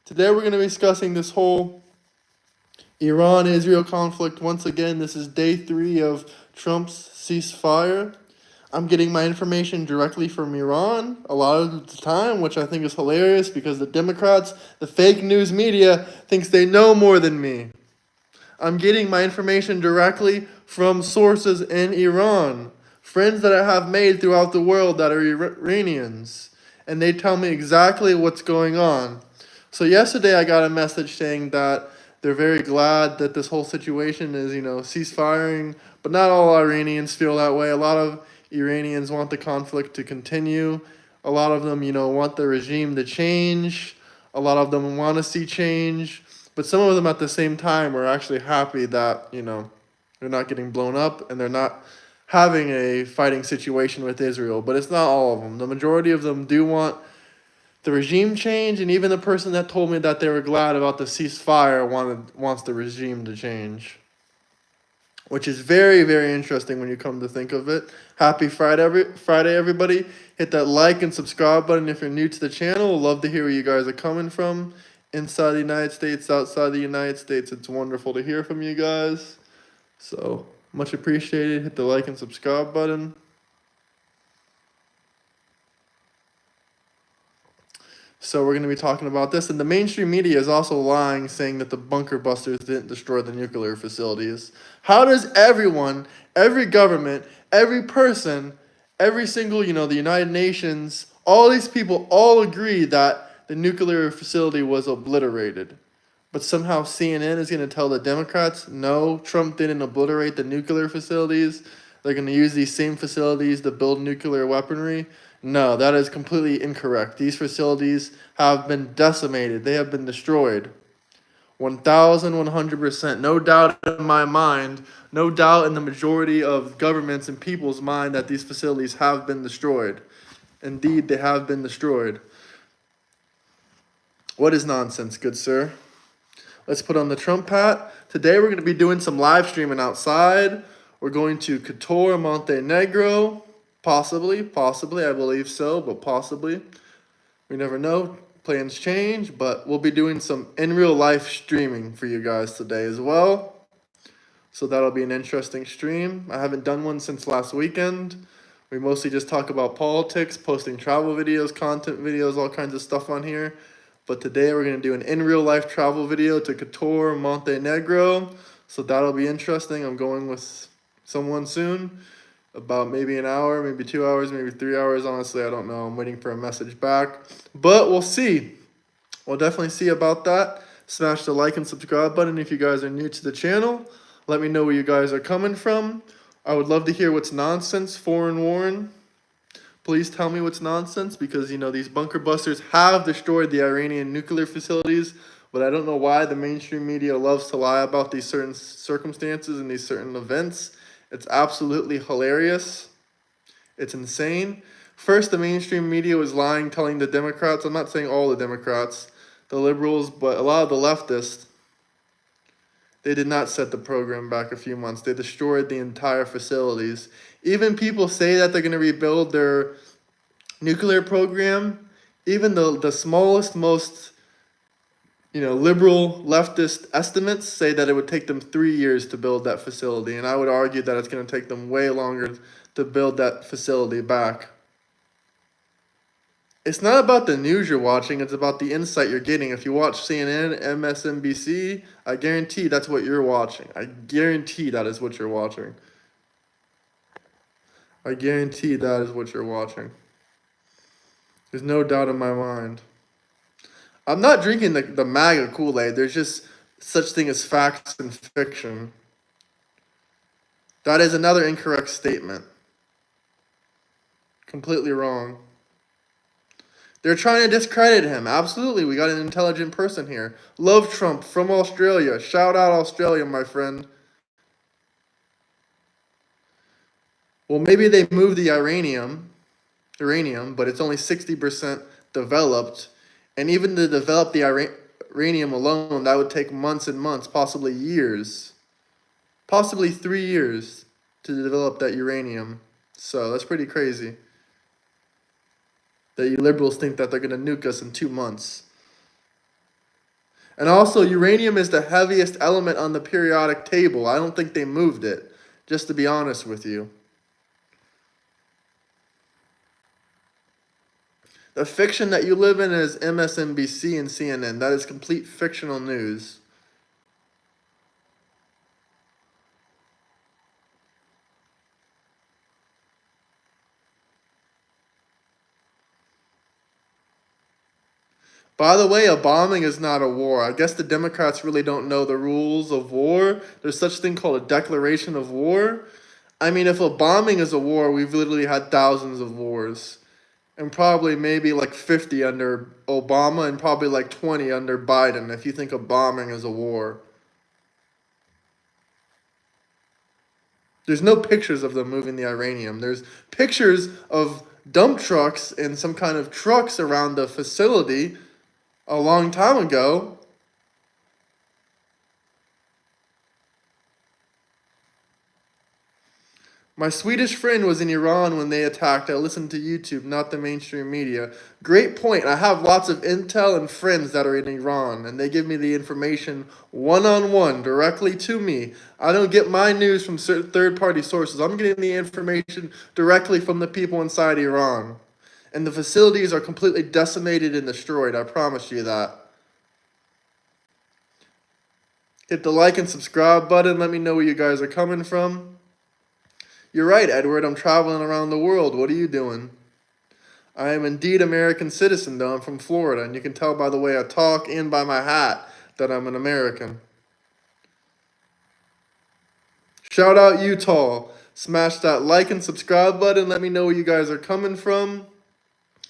Today we're going to be discussing this whole Iran-Israel conflict. Once again, this is day 3 of Trump's ceasefire. I'm getting my information directly from Iran a lot of the time, which I think is hilarious because the Democrats, the fake news media, thinks they know more than me. I'm getting my information directly from sources in Iran, friends that I have made throughout the world that are Iranians, and they tell me exactly what's going on. So yesterday I got a message saying that they're very glad that this whole situation is, ceasefiring, but not all Iranians feel that way. A lot of Iranians want the conflict to continue. A lot of them, want the regime to change. A lot of them want to see change. But some of them at the same time are actually happy that, they're not getting blown up and they're not having a fighting situation with Israel. But it's not all of them. The majority of them do want the regime change, and even the person that told me that they were glad about the ceasefire wants the regime to change. Which is very, very interesting when you come to think of it. Happy Friday, everybody. Hit that like and subscribe button if you're new to the channel. Love to hear where you guys are coming from. Inside the United States, outside the United States. It's wonderful to hear from you guys. So, much appreciated. Hit the like and subscribe button. So we're going to be talking about this. And the mainstream media is also lying, saying that the bunker busters didn't destroy the nuclear facilities. How does everyone, every government, every person, every single, the United Nations, all these people all agree that the nuclear facility was obliterated? But somehow CNN is going to tell the Democrats, no, Trump didn't obliterate the nuclear facilities. They're going to use these same facilities to build nuclear weaponry. No, that is completely incorrect. These facilities have been decimated. They have been destroyed. 1,100%. No doubt in my mind, no doubt in the majority of governments and people's mind that these facilities have been destroyed. Indeed, they have been destroyed. What is nonsense, good sir? Let's put on the Trump hat. Today we're going to be doing some live streaming outside. We're going to Kotor, Montenegro. Possibly, I believe so, but possibly. We never know. Plans change, but we'll be doing some in real life streaming for you guys today as well. So that'll be an interesting stream. I haven't done one since last weekend. We mostly just talk about politics, posting travel videos, content videos, all kinds of stuff on here. But today we're going to do an in real life travel video to Kotor, Montenegro. So that'll be interesting. I'm going with someone soon. About maybe an hour, maybe 2 hours, maybe 3 hours. Honestly, I don't know. I'm waiting for a message back. But we'll see. We'll definitely see about that. Smash the like and subscribe button if you guys are new to the channel. Let me know where you guys are coming from. I would love to hear what's nonsense, foreign Warren. Please tell me what's nonsense because, these bunker busters have destroyed the Iranian nuclear facilities. But I don't know why the mainstream media loves to lie about these certain circumstances and these certain events. It's absolutely hilarious. It's insane. First, the mainstream media was lying, telling the Democrats, I'm not saying all the Democrats, the liberals, but a lot of the leftists, they did not set the program back a few months. They destroyed the entire facilities. Even people say that they're going to rebuild their nuclear program. Even the smallest, most liberal leftist estimates say that it would take them 3 years to build that facility. And I would argue that it's going to take them way longer to build that facility back. It's not about the news you're watching, it's about the insight you're getting. If you watch CNN, MSNBC, I guarantee that's what you're watching. I guarantee that is what you're watching. I guarantee that is what you're watching. There's no doubt in my mind. I'm not drinking the MAGA Kool-Aid. There's just such thing as facts and fiction. That is another incorrect statement. Completely wrong. They're trying to discredit him. Absolutely, we got an intelligent person here. Love Trump from Australia. Shout out Australia, my friend. Well, maybe they moved the uranium, but it's only 60% developed. And even to develop the uranium alone, that would take months and months, possibly years. Possibly 3 years to develop that uranium. So that's pretty crazy. That you liberals think that they're going to nuke us in 2 months. And also, uranium is the heaviest element on the periodic table. I don't think they moved it, just to be honest with you. The fiction that you live in is MSNBC and CNN. That is complete fictional news. By the way, a bombing is not a war. I guess the Democrats really don't know the rules of war. There's such a thing called a declaration of war. I mean, if a bombing is a war, we've literally had thousands of wars. And probably maybe like 50 under Obama and probably like 20 under Biden if you think a bombing is a war. There's no pictures of them moving the uranium. There's pictures of dump trucks and some kind of trucks around the facility a long time ago. My Swedish friend was in Iran when they attacked. I listened to YouTube, not the mainstream media. Great point. I have lots of intel and friends that are in Iran, and they give me the information one-on-one, directly to me. I don't get my news from certain third-party sources. I'm getting the information directly from the people inside Iran. And the facilities are completely decimated and destroyed. I promise you that. Hit the like and subscribe button. Let me know where you guys are coming from. You're right, Edward. I'm traveling around the world. What are you doing? I am indeed American citizen, though. I'm from Florida, and you can tell by the way I talk and by my hat that I'm an American. Shout out Utah. Smash that like and subscribe button. Let me know where you guys are coming from.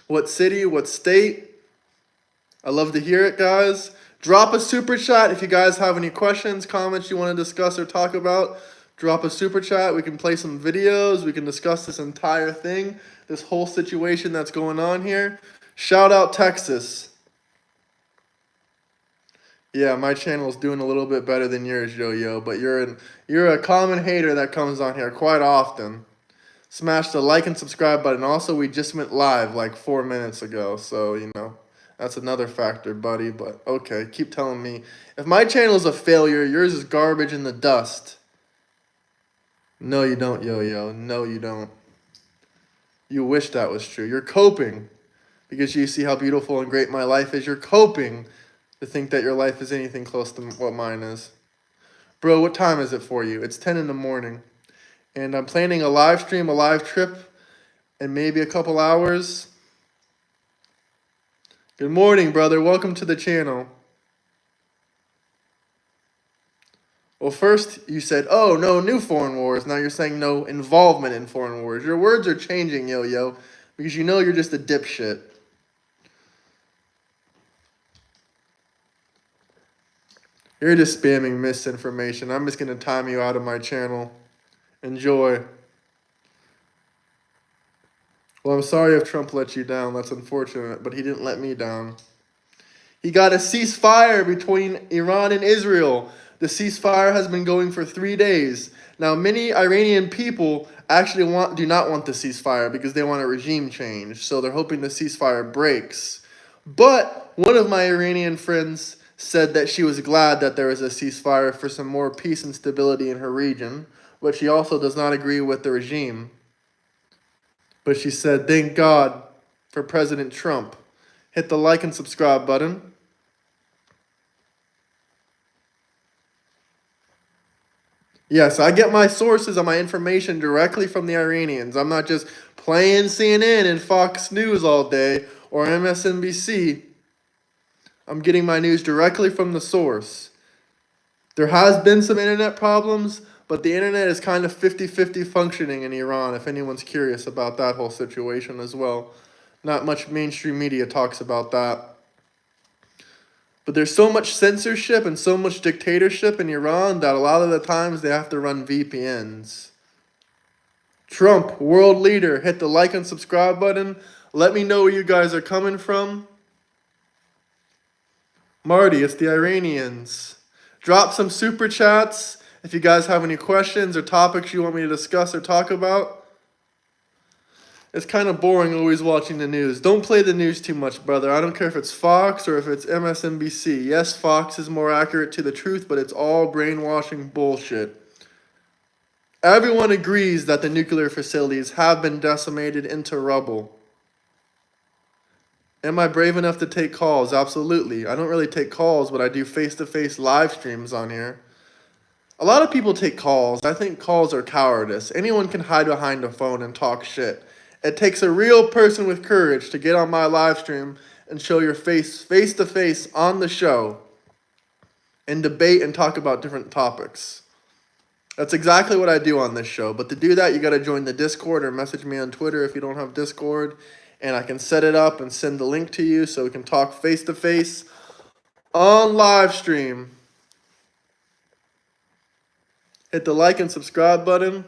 What city, what state. I love to hear it, guys. Drop a super chat if you guys have any questions, comments you want to discuss or talk about. Drop a super chat. We can play some videos. We can discuss this entire thing, this whole situation that's going on here. Shout out Texas. Yeah, my channel is doing a little bit better than yours, Yo-Yo, but you're a common hater that comes on here quite often. Smash the like and subscribe button. Also, we just went live like 4 minutes ago, so, you know, that's another factor, buddy. But, okay, keep telling me. If my channel is a failure, yours is garbage in the dust. No, you don't, Yo-Yo. No, you don't. You wish that was true. You're coping because you see how beautiful and great my life is. You're coping to think that your life is anything close to what mine is. Bro, what time is it for you? It's 10 in the morning. And I'm planning a live stream, a live trip, in maybe a couple hours. Good morning, brother. Welcome to the channel. Well, first you said, oh, no new foreign wars. Now you're saying no involvement in foreign wars. Your words are changing, Yo-Yo, because you know you're just a dipshit. You're just spamming misinformation. I'm just going to time you out of my channel. Enjoy. Well, I'm sorry if Trump let you down. That's unfortunate, but he didn't let me down. He got a ceasefire between Iran and Israel. The ceasefire has been going for 3 days. Now, many Iranian people actually do not want the ceasefire because they want a regime change. So they're hoping the ceasefire breaks. But one of my Iranian friends said that she was glad that there was a ceasefire for some more peace and stability in her region. But she also does not agree with the regime. But she said, thank God for President Trump. Hit the like and subscribe button. Yes, I get my sources and my information directly from the Iranians. I'm not just playing CNN and Fox News all day or MSNBC. I'm getting my news directly from the source. There has been some internet problems, but the internet is kind of 50-50 functioning in Iran, if anyone's curious about that whole situation as well. Not much mainstream media talks about that. But there's so much censorship and so much dictatorship in Iran that a lot of the times they have to run VPNs. Trump, world leader, hit the like and subscribe button. Let me know where you guys are coming from. Marty, it's the Iranians. Drop some super chats if you guys have any questions or topics you want me to discuss or talk about. It's kind of boring always watching the news. Don't play the news too much, brother. I don't care if it's Fox or if it's MSNBC. Yes, Fox is more accurate to the truth, but it's all brainwashing bullshit. Everyone agrees that the nuclear facilities have been decimated into rubble. Am I brave enough to take calls? Absolutely. I don't really take calls, but I do face-to-face live streams on here. A lot of people take calls. I think calls are cowardice. Anyone can hide behind a phone and talk shit. It takes a real person with courage to get on my live stream and show your face-to-face on the show and debate and talk about different topics. That's exactly what I do on this show. But to do that, you got to join the Discord or message me on Twitter if you don't have Discord. And I can set it up and send the link to you so we can talk face-to-face on live stream. Hit the like and subscribe button.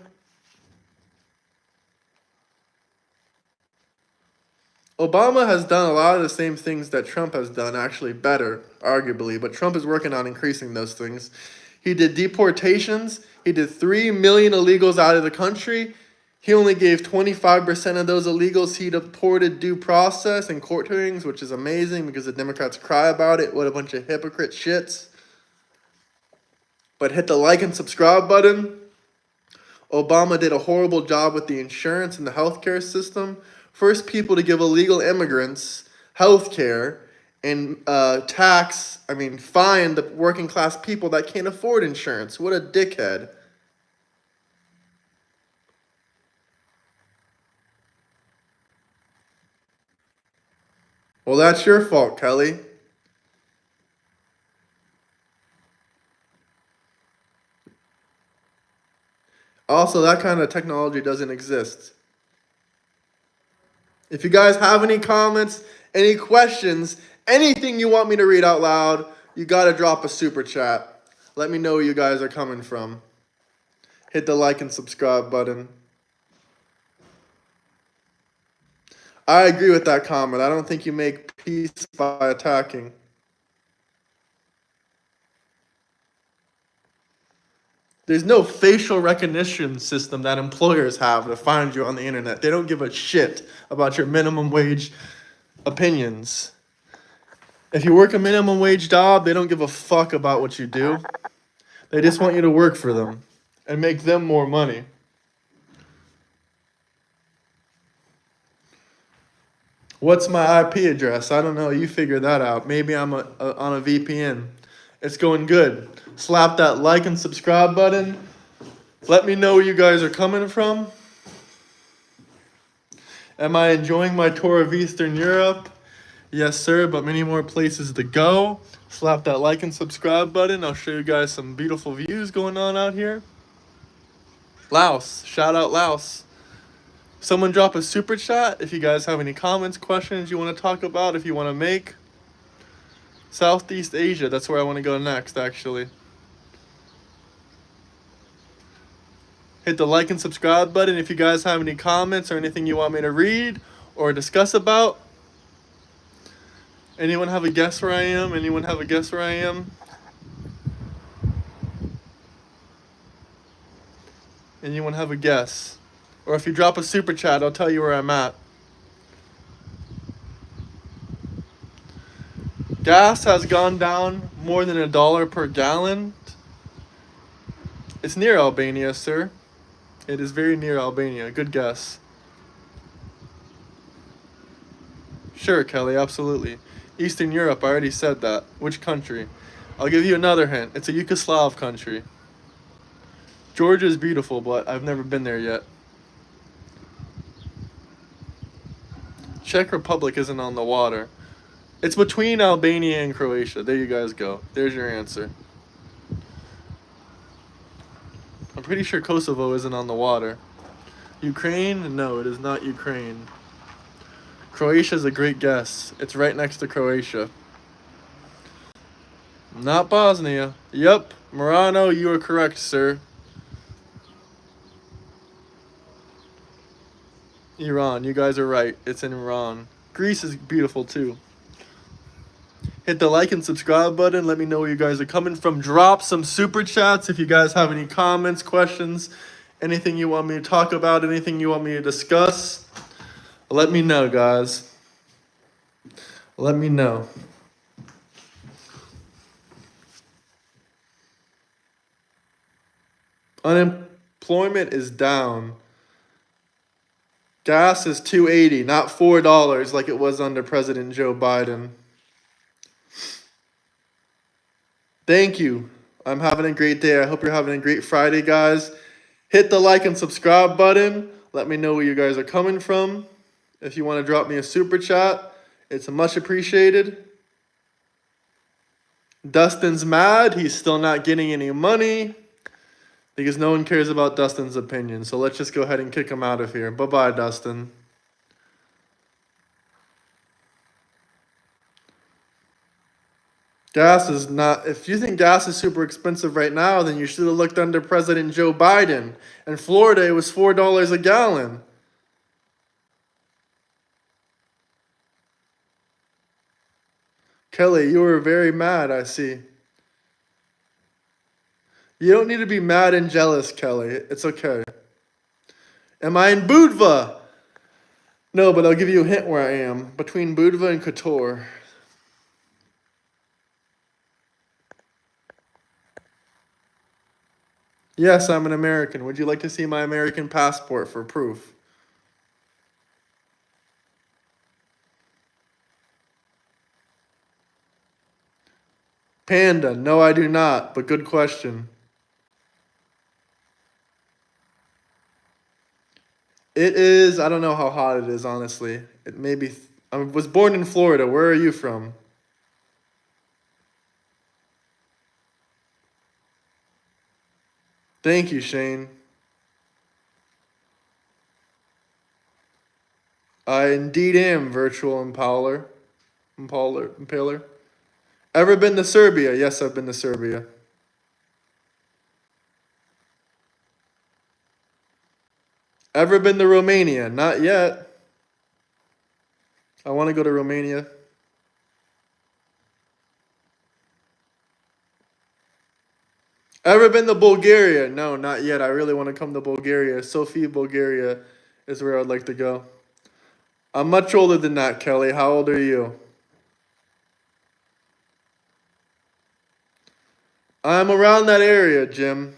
Obama has done a lot of the same things that Trump has done, actually better, arguably. But Trump is working on increasing those things. He did deportations. He did 3 million illegals out of the country. He only gave 25% of those illegals he deported due process and court hearings, which is amazing because the Democrats cry about it. What a bunch of hypocrite shits. But hit the like and subscribe button. Obama did a horrible job with the insurance and the healthcare system. First people to give illegal immigrants healthcare and fine the working class people that can't afford insurance. What a dickhead. Well, that's your fault, Kelly. Also, that kind of technology doesn't exist. If you guys have any comments, any questions, anything you want me to read out loud, you got to drop a super chat. Let me know where you guys are coming from. Hit the like and subscribe button. I agree with that comment. I don't think you make peace by attacking. There's no facial recognition system that employers have to find you on the internet. They don't give a shit about your minimum wage opinions. If you work a minimum wage job, they don't give a fuck about what you do. They just want you to work for them and make them more money. What's my IP address? I don't know. You figure that out. Maybe I'm on a VPN. It's going good. Slap that like and subscribe button. Let me know where you guys are coming from. Am I enjoying my tour of Eastern Europe? Yes, sir, but many more places to go. Slap that like and subscribe button. I'll show you guys some beautiful views going on out here. Laos. Shout out Laos. Someone drop a super chat if you guys have any comments, questions you want to talk about, if you want to make. Southeast Asia, that's where I want to go next, actually. Hit the like and subscribe button if you guys have any comments or anything you want me to read or discuss about. Anyone have a guess where I am? Anyone have a guess where I am? Anyone have a guess? Or if you drop a super chat, I'll tell you where I'm at. Gas has gone down more than $1 per gallon. It's near Albania, sir. It is very near Albania. Good guess. Sure, Kelly, absolutely. Eastern Europe, I already said that. Which country? I'll give you another hint. It's a Yugoslav country. Georgia is beautiful, but I've never been there yet. Czech Republic isn't on the water. It's between Albania and Croatia. There you guys go. There's your answer. I'm pretty sure Kosovo isn't on the water. Ukraine? No, it is not Ukraine. Croatia is a great guess. It's right next to Croatia. Not Bosnia. Yep, Morano, you are correct, sir. Iran, you guys are right. It's in Iran. Greece is beautiful too. Hit the like and subscribe button. Let me know where you guys are coming from. Drop some super chats if you guys have any comments, questions, anything you want me to talk about, anything you want me to discuss. Let me know, guys. Let me know. Unemployment is down. Gas is $2.80, not $4 like it was under President Joe Biden. Thank you. I'm having a great day. I hope you're having a great Friday, guys. Hit the like and subscribe button. Let me know where you guys are coming from. If you want to drop me a super chat, it's much appreciated. Dustin's mad. He's still not getting any money because no one cares about Dustin's opinion. So let's just go ahead and kick him out of here. Bye-bye, Dustin. Gas is not, if you think gas is super expensive right now, then you should have looked under President Joe Biden. In Florida, it was $4 a gallon. Kelly, you were very mad, I see. You don't need to be mad and jealous, Kelly. It's okay. Am I in Budva? No, but I'll give you a hint where I am. Between Budva and Kotor. Yes, I'm an American. Would you like to see my American passport for proof? Panda, no, I do not, but good question. It is, I don't know how hot it is, honestly. It may be, I was born in Florida. Where are you from? Thank you, Shane. I indeed am virtual impaler. Ever been to Serbia? Yes, I've been to Serbia. Ever been to Romania? Not yet. I want to go to Romania. Ever been to Bulgaria? No, not yet. I really want to come to Bulgaria. Sofia, Bulgaria is where I'd like to go. I'm much older than that, Kelly. How old are you? I'm around that area, Jim.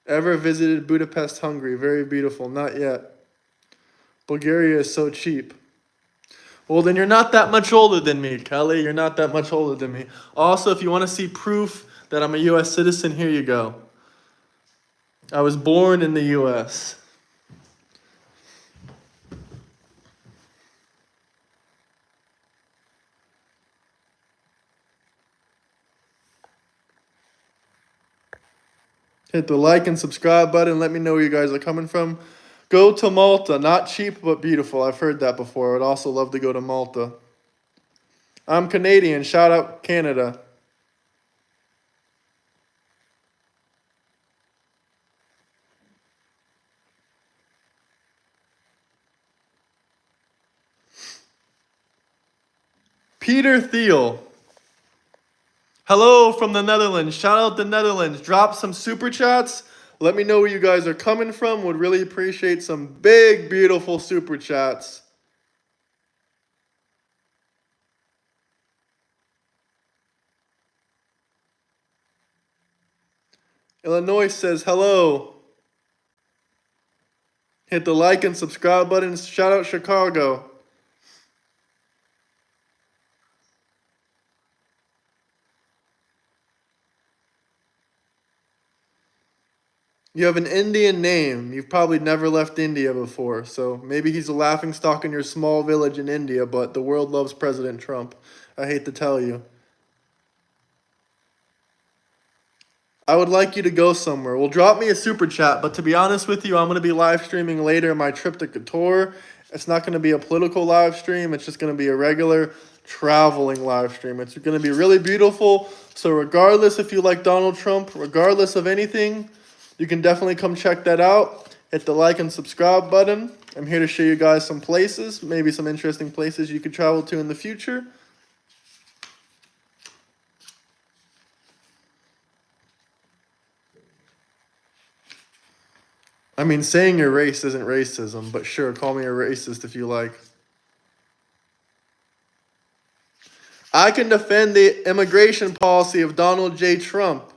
Ever visited Budapest, Hungary? Very beautiful. Not yet. Bulgaria is so cheap. Well, then you're not that much older than me, Kelly. You're not that much older than me. Also, if you want to see proof that I'm a U.S. citizen, here you go. I was born in the U.S. Hit the like and subscribe button. Let me know where you guys are coming from. Go to Malta. Not cheap, but beautiful. I've heard that before. I'd also love to go to Malta. I'm Canadian. Shout out Canada. Peter Thiel. Hello from the Netherlands. Shout out the Netherlands. Drop some super chats. Let me know where you guys are coming from. Would really appreciate some big, beautiful super chats. Illinois says hello. Hit the like and subscribe button. Shout out Chicago. You have an Indian name. You've probably never left India before, so maybe he's a laughingstock in your small village in India, but the world loves President Trump. I hate to tell you. I would like you to go somewhere. Well, drop me a super chat, but to be honest with you, I'm going to be live streaming later my trip to Qatar. It's not going to be a political live stream. It's just going to be a regular traveling live stream. It's going to be really beautiful. So regardless if you like Donald Trump, regardless of anything, you can definitely come check that out. Hit the like and subscribe button. I'm here to show you guys some places, maybe some interesting places you could travel to in the future. I'm mean, saying you're racist isn't racism, but sure, call me a racist if you like. I can defend the immigration policy of Donald J. Trump.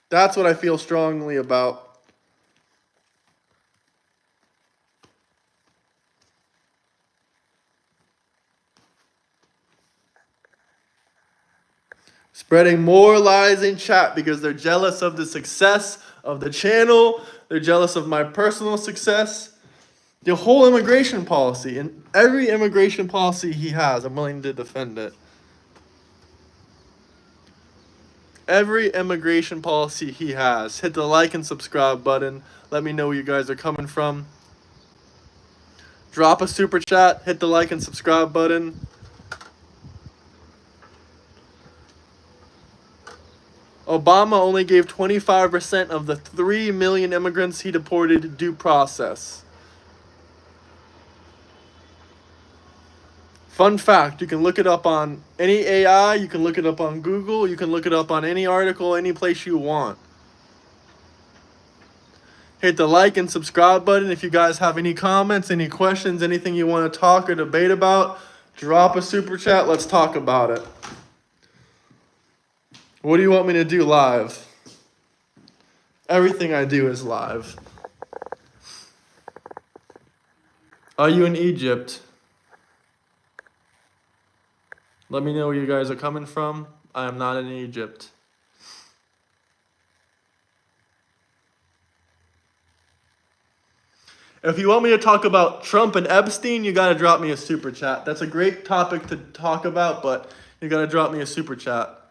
That's what I feel strongly about. Spreading more lies in chat because they're jealous of the success of the channel. They're jealous of my personal success. The whole immigration policy, and every immigration policy he has, I'm willing to defend it. Every immigration policy he has. Hit the like and subscribe button. Let me know where you guys are coming from. Drop a super chat. Hit the like and subscribe button. Obama only gave 25% of the 3 million immigrants he deported due process. Fun fact, you can look it up on any AI, you can look it up on Google, you can look it up on any article, any place you want. Hit the like and subscribe button. If you guys have any comments, any questions, anything you want to talk or debate about, drop a super chat. Let's talk about it. What do you want me to do live? Everything I do is live. Are you in Egypt? Let me know where you guys are coming from. I am not in Egypt. If you want me to talk about Trump and Epstein, you got to drop me a super chat. That's a great topic to talk about, but you got to drop me a super chat.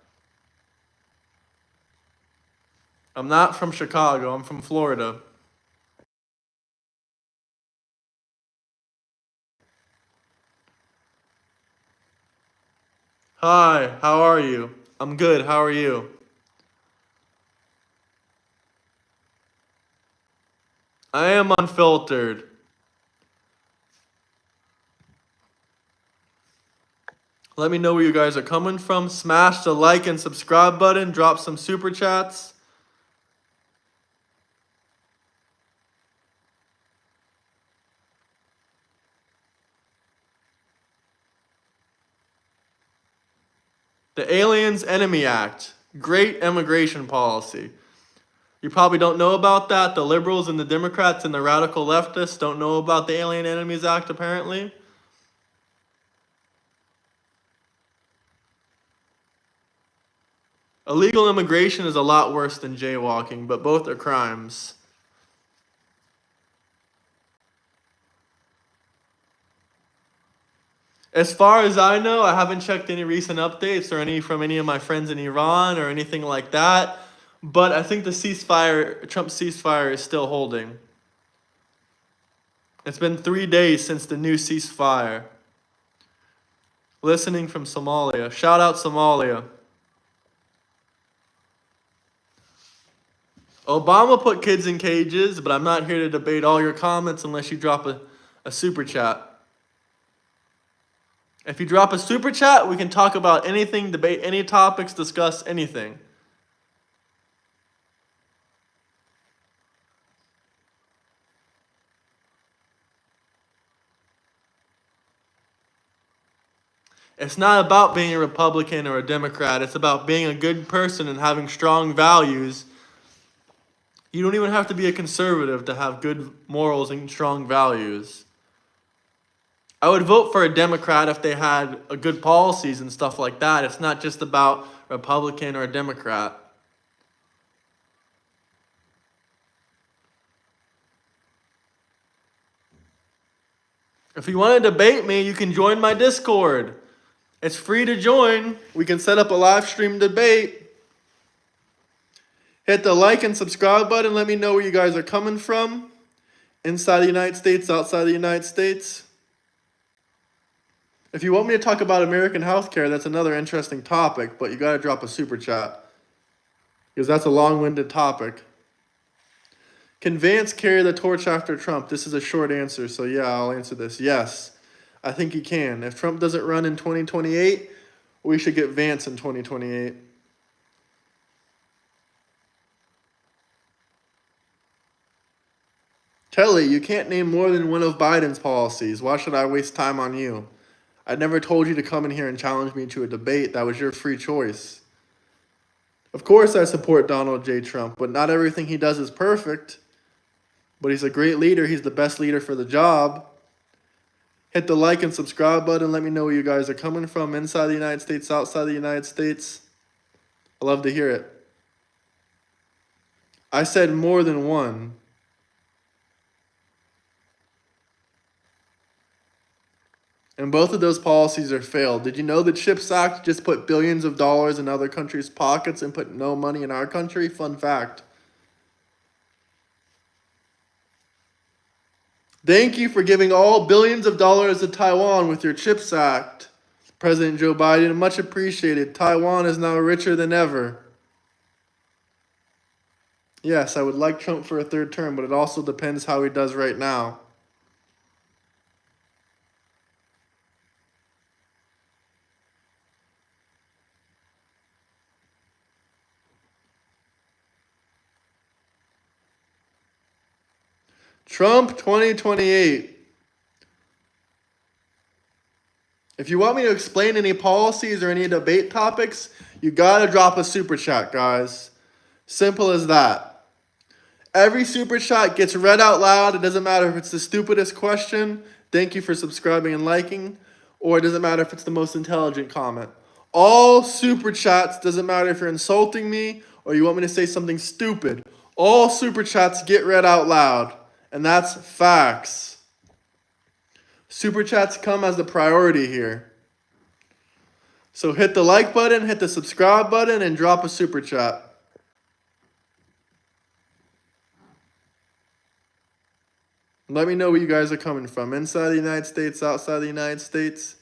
I'm not from Chicago. I'm from Florida. Hi, how are you? I'm good. How are you? I am unfiltered. Let me know where you guys are coming from. Smash the like and subscribe button. Drop some super chats. The Aliens Enemy Act. Great immigration policy. You probably don't know about that. The liberals and the Democrats and the radical leftists don't know about the Alien Enemies Act, apparently. Illegal immigration is a lot worse than jaywalking, but both are crimes. As far as I know, I haven't checked any recent updates or any from any of my friends in Iran or anything like that. But I think the ceasefire, Trump ceasefire, is still holding. It's been 3 days since the new ceasefire. Listening from Somalia. Shout out Somalia. Obama put kids in cages, but I'm not here to debate all your comments unless you drop a super chat. If you drop a super chat, we can talk about anything, debate any topics, discuss anything. It's not about being a Republican or a Democrat. It's about being a good person and having strong values. You don't even have to be a conservative to have good morals and strong values. I would vote for a Democrat if they had good policies and stuff like that. It's not just about Republican or a Democrat. If you want to debate me, you can join my Discord. It's free to join. We can set up a live stream debate. Hit the like and subscribe button. Let me know where you guys are coming from. Inside the United States, outside the United States. If you want me to talk about American healthcare, that's another interesting topic, but you got to drop a super chat. Because that's a long-winded topic. Can Vance carry the torch after Trump? This is a short answer, so yeah, I'll answer this. Yes, I think he can. If Trump doesn't run in 2028, we should get Vance in 2028. Kelly, you can't name more than one of Biden's policies. Why should I waste time on you? I never told you to come in here and challenge me to a debate. That was your free choice. Of course, I support Donald J. Trump, but not everything he does is perfect. But he's a great leader. He's the best leader for the job. Hit the like and subscribe button. Let me know where you guys are coming from, inside the United States, outside the United States. I love to hear it. I said more than one. And both of those policies are failed. Did you know the CHIPS Act just put billions of dollars in other countries' pockets and put no money in our country? Fun fact. Thank you for giving all billions of dollars to Taiwan with your CHIPS Act, President Joe Biden. Much appreciated. Taiwan is now richer than ever. Yes, I would like Trump for a third term, but it also depends how he does right now. Trump 2028. If you want me to explain any policies or any debate topics, you gotta drop a super chat, guys. Simple as that. Every super chat gets read out loud. It doesn't matter if it's the stupidest question. Thank you for subscribing and liking. Or it doesn't matter if it's the most intelligent comment. All super chats, doesn't matter if you're insulting me or you want me to say something stupid. All super chats get read out loud. And that's facts. Super chats come as the priority here. So hit the like button, hit the subscribe button, and drop a super chat. Let me know where you guys are coming from. Inside the United States, outside the United States.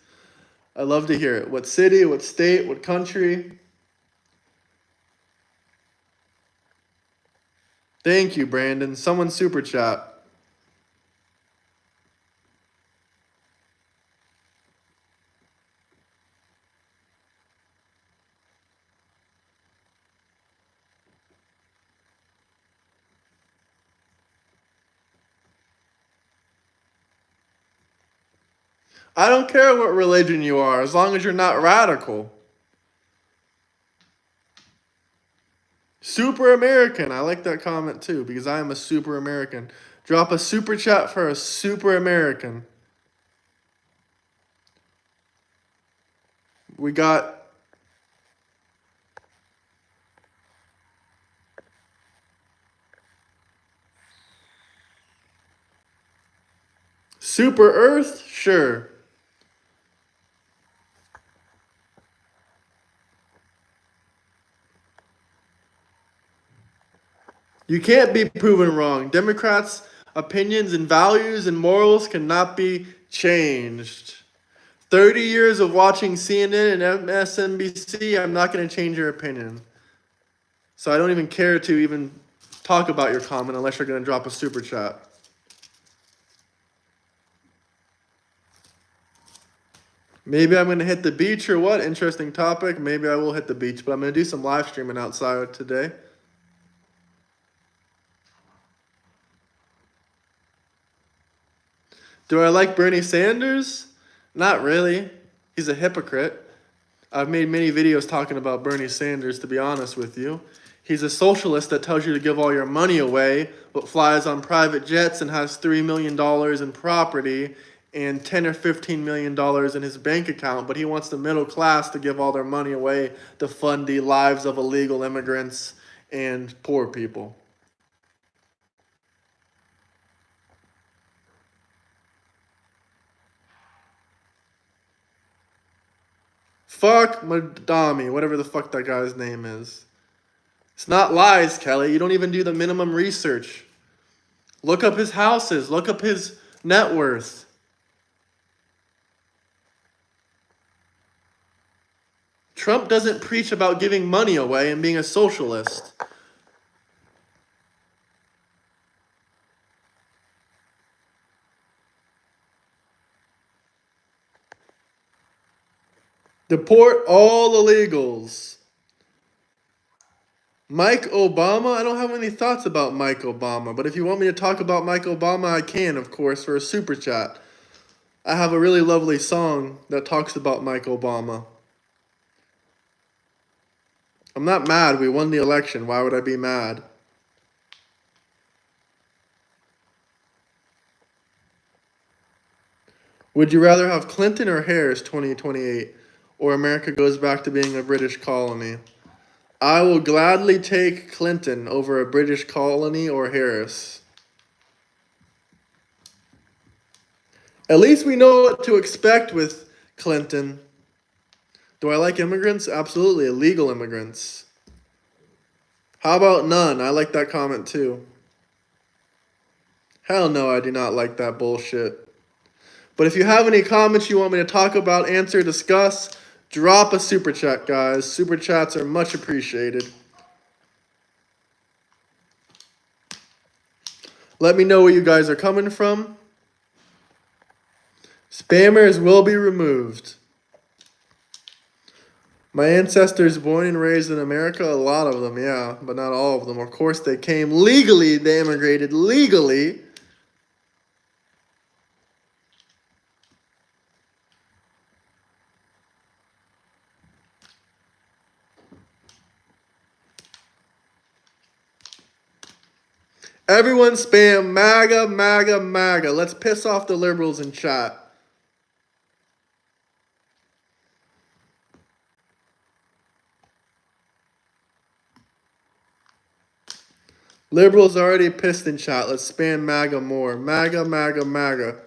I love to hear it. What city, what state, what country. Thank you, Brandon. Someone super chat. I don't care what religion you are, as long as you're not radical. Super American. I like that comment too, because I am a super American. Drop a super chat for a super American. We got Super Earth? Sure. You can't be proven wrong. Democrats' opinions and values and morals cannot be changed. 30 years of watching CNN and MSNBC, I'm not going to change your opinion. So I don't even care to even talk about your comment unless you're going to drop a super chat. Maybe I'm going to hit the beach or what? Interesting topic. Maybe I will hit the beach, but I'm going to do some live streaming outside today. Do I like Bernie Sanders? Not really. He's a hypocrite. I've made many videos talking about Bernie Sanders, to be honest with you. He's a socialist that tells you to give all your money away, but flies on private jets and has $3 million in property and $10 or $15 million in his bank account, but he wants the middle class to give all their money away to fund the lives of illegal immigrants and poor people. Fuck Madami, whatever the fuck that guy's name is. It's not lies, Kelly. You don't even do the minimum research. Look up his houses. Look up his net worth. Trump doesn't preach about giving money away and being a socialist. Deport all illegals. Mike Obama? I don't have any thoughts about Mike Obama, but if you want me to talk about Mike Obama, I can, of course, for a super chat. I have a really lovely song that talks about Mike Obama. I'm not mad. We won the election. Why would I be mad? Would you rather have Clinton or Harris 2028, or America goes back to being a British colony? I will gladly take Clinton over a British colony or Harris. At least we know what to expect with Clinton. Do I like immigrants? Absolutely. Illegal immigrants. How about none? I like that comment too. Hell no, I do not like that bullshit. But if you have any comments you want me to talk about, answer, discuss, drop a super chat, guys. Super chats are much appreciated. Let me know where you guys are coming from. Spammers will be removed. My ancestors born and raised in America, a lot of them, yeah, but not all of them. Of course, they came legally, they immigrated legally. Everyone spam MAGA, MAGA, MAGA. Let's piss off the liberals in chat. Liberals already pissed in chat. Let's spam MAGA more. MAGA, MAGA, MAGA.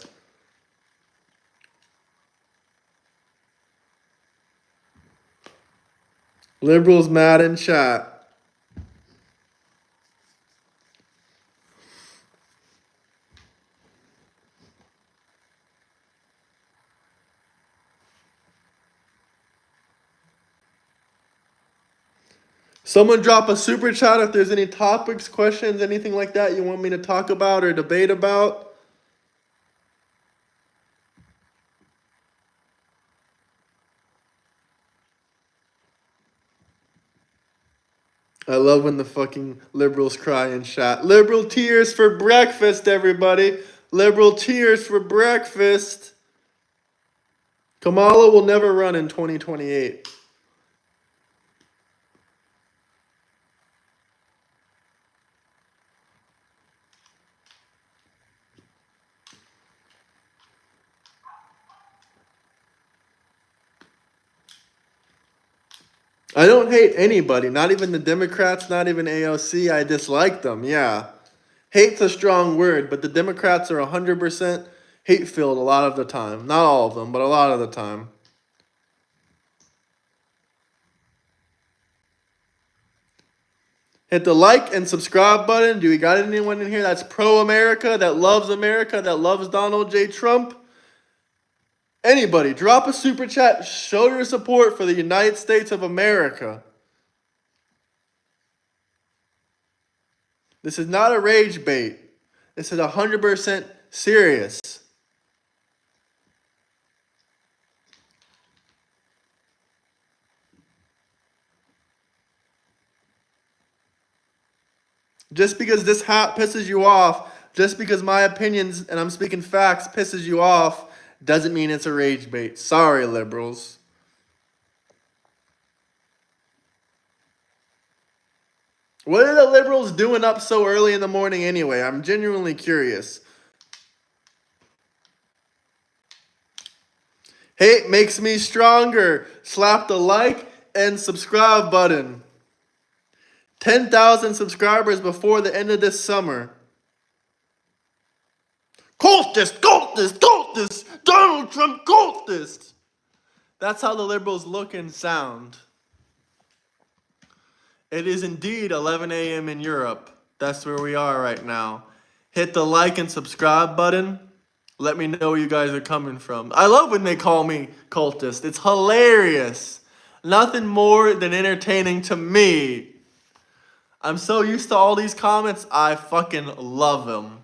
Liberals mad in chat. Someone drop a super chat if there's any topics, questions, anything like that you want me to talk about or debate about. I love when the fucking liberals cry in chat. Liberal tears for breakfast, everybody. Liberal tears for breakfast. Kamala will never run in 2028. I don't hate anybody, not even the Democrats, not even AOC. I dislike them, yeah. Hate's a strong word, but the Democrats are 100% hate-filled a lot of the time. Not all of them, but a lot of the time. Hit the like and subscribe button. Do we got anyone in here that's pro-America, that loves Donald J. Trump? Anybody, drop a super chat. Show your support for the United States of America. This is not a rage bait. This is 100% serious. Just because this hat pisses you off, just because my opinions, and I'm speaking facts, pisses you off, doesn't mean it's a rage bait. Sorry, liberals. What are the liberals doing up so early in the morning anyway? I'm genuinely curious. Hate makes me stronger. Slap the like and subscribe button. 10,000 subscribers before the end of this summer. Cultist, cultist, cultist, Donald Trump cultist. That's how the liberals look and sound. It is indeed 11 a.m. in Europe. That's where we are right now. Hit the like and subscribe button. Let me know where you guys are coming from. I love when they call me cultist. It's hilarious. Nothing more than entertaining to me. I'm so used to all these comments, I fucking love them.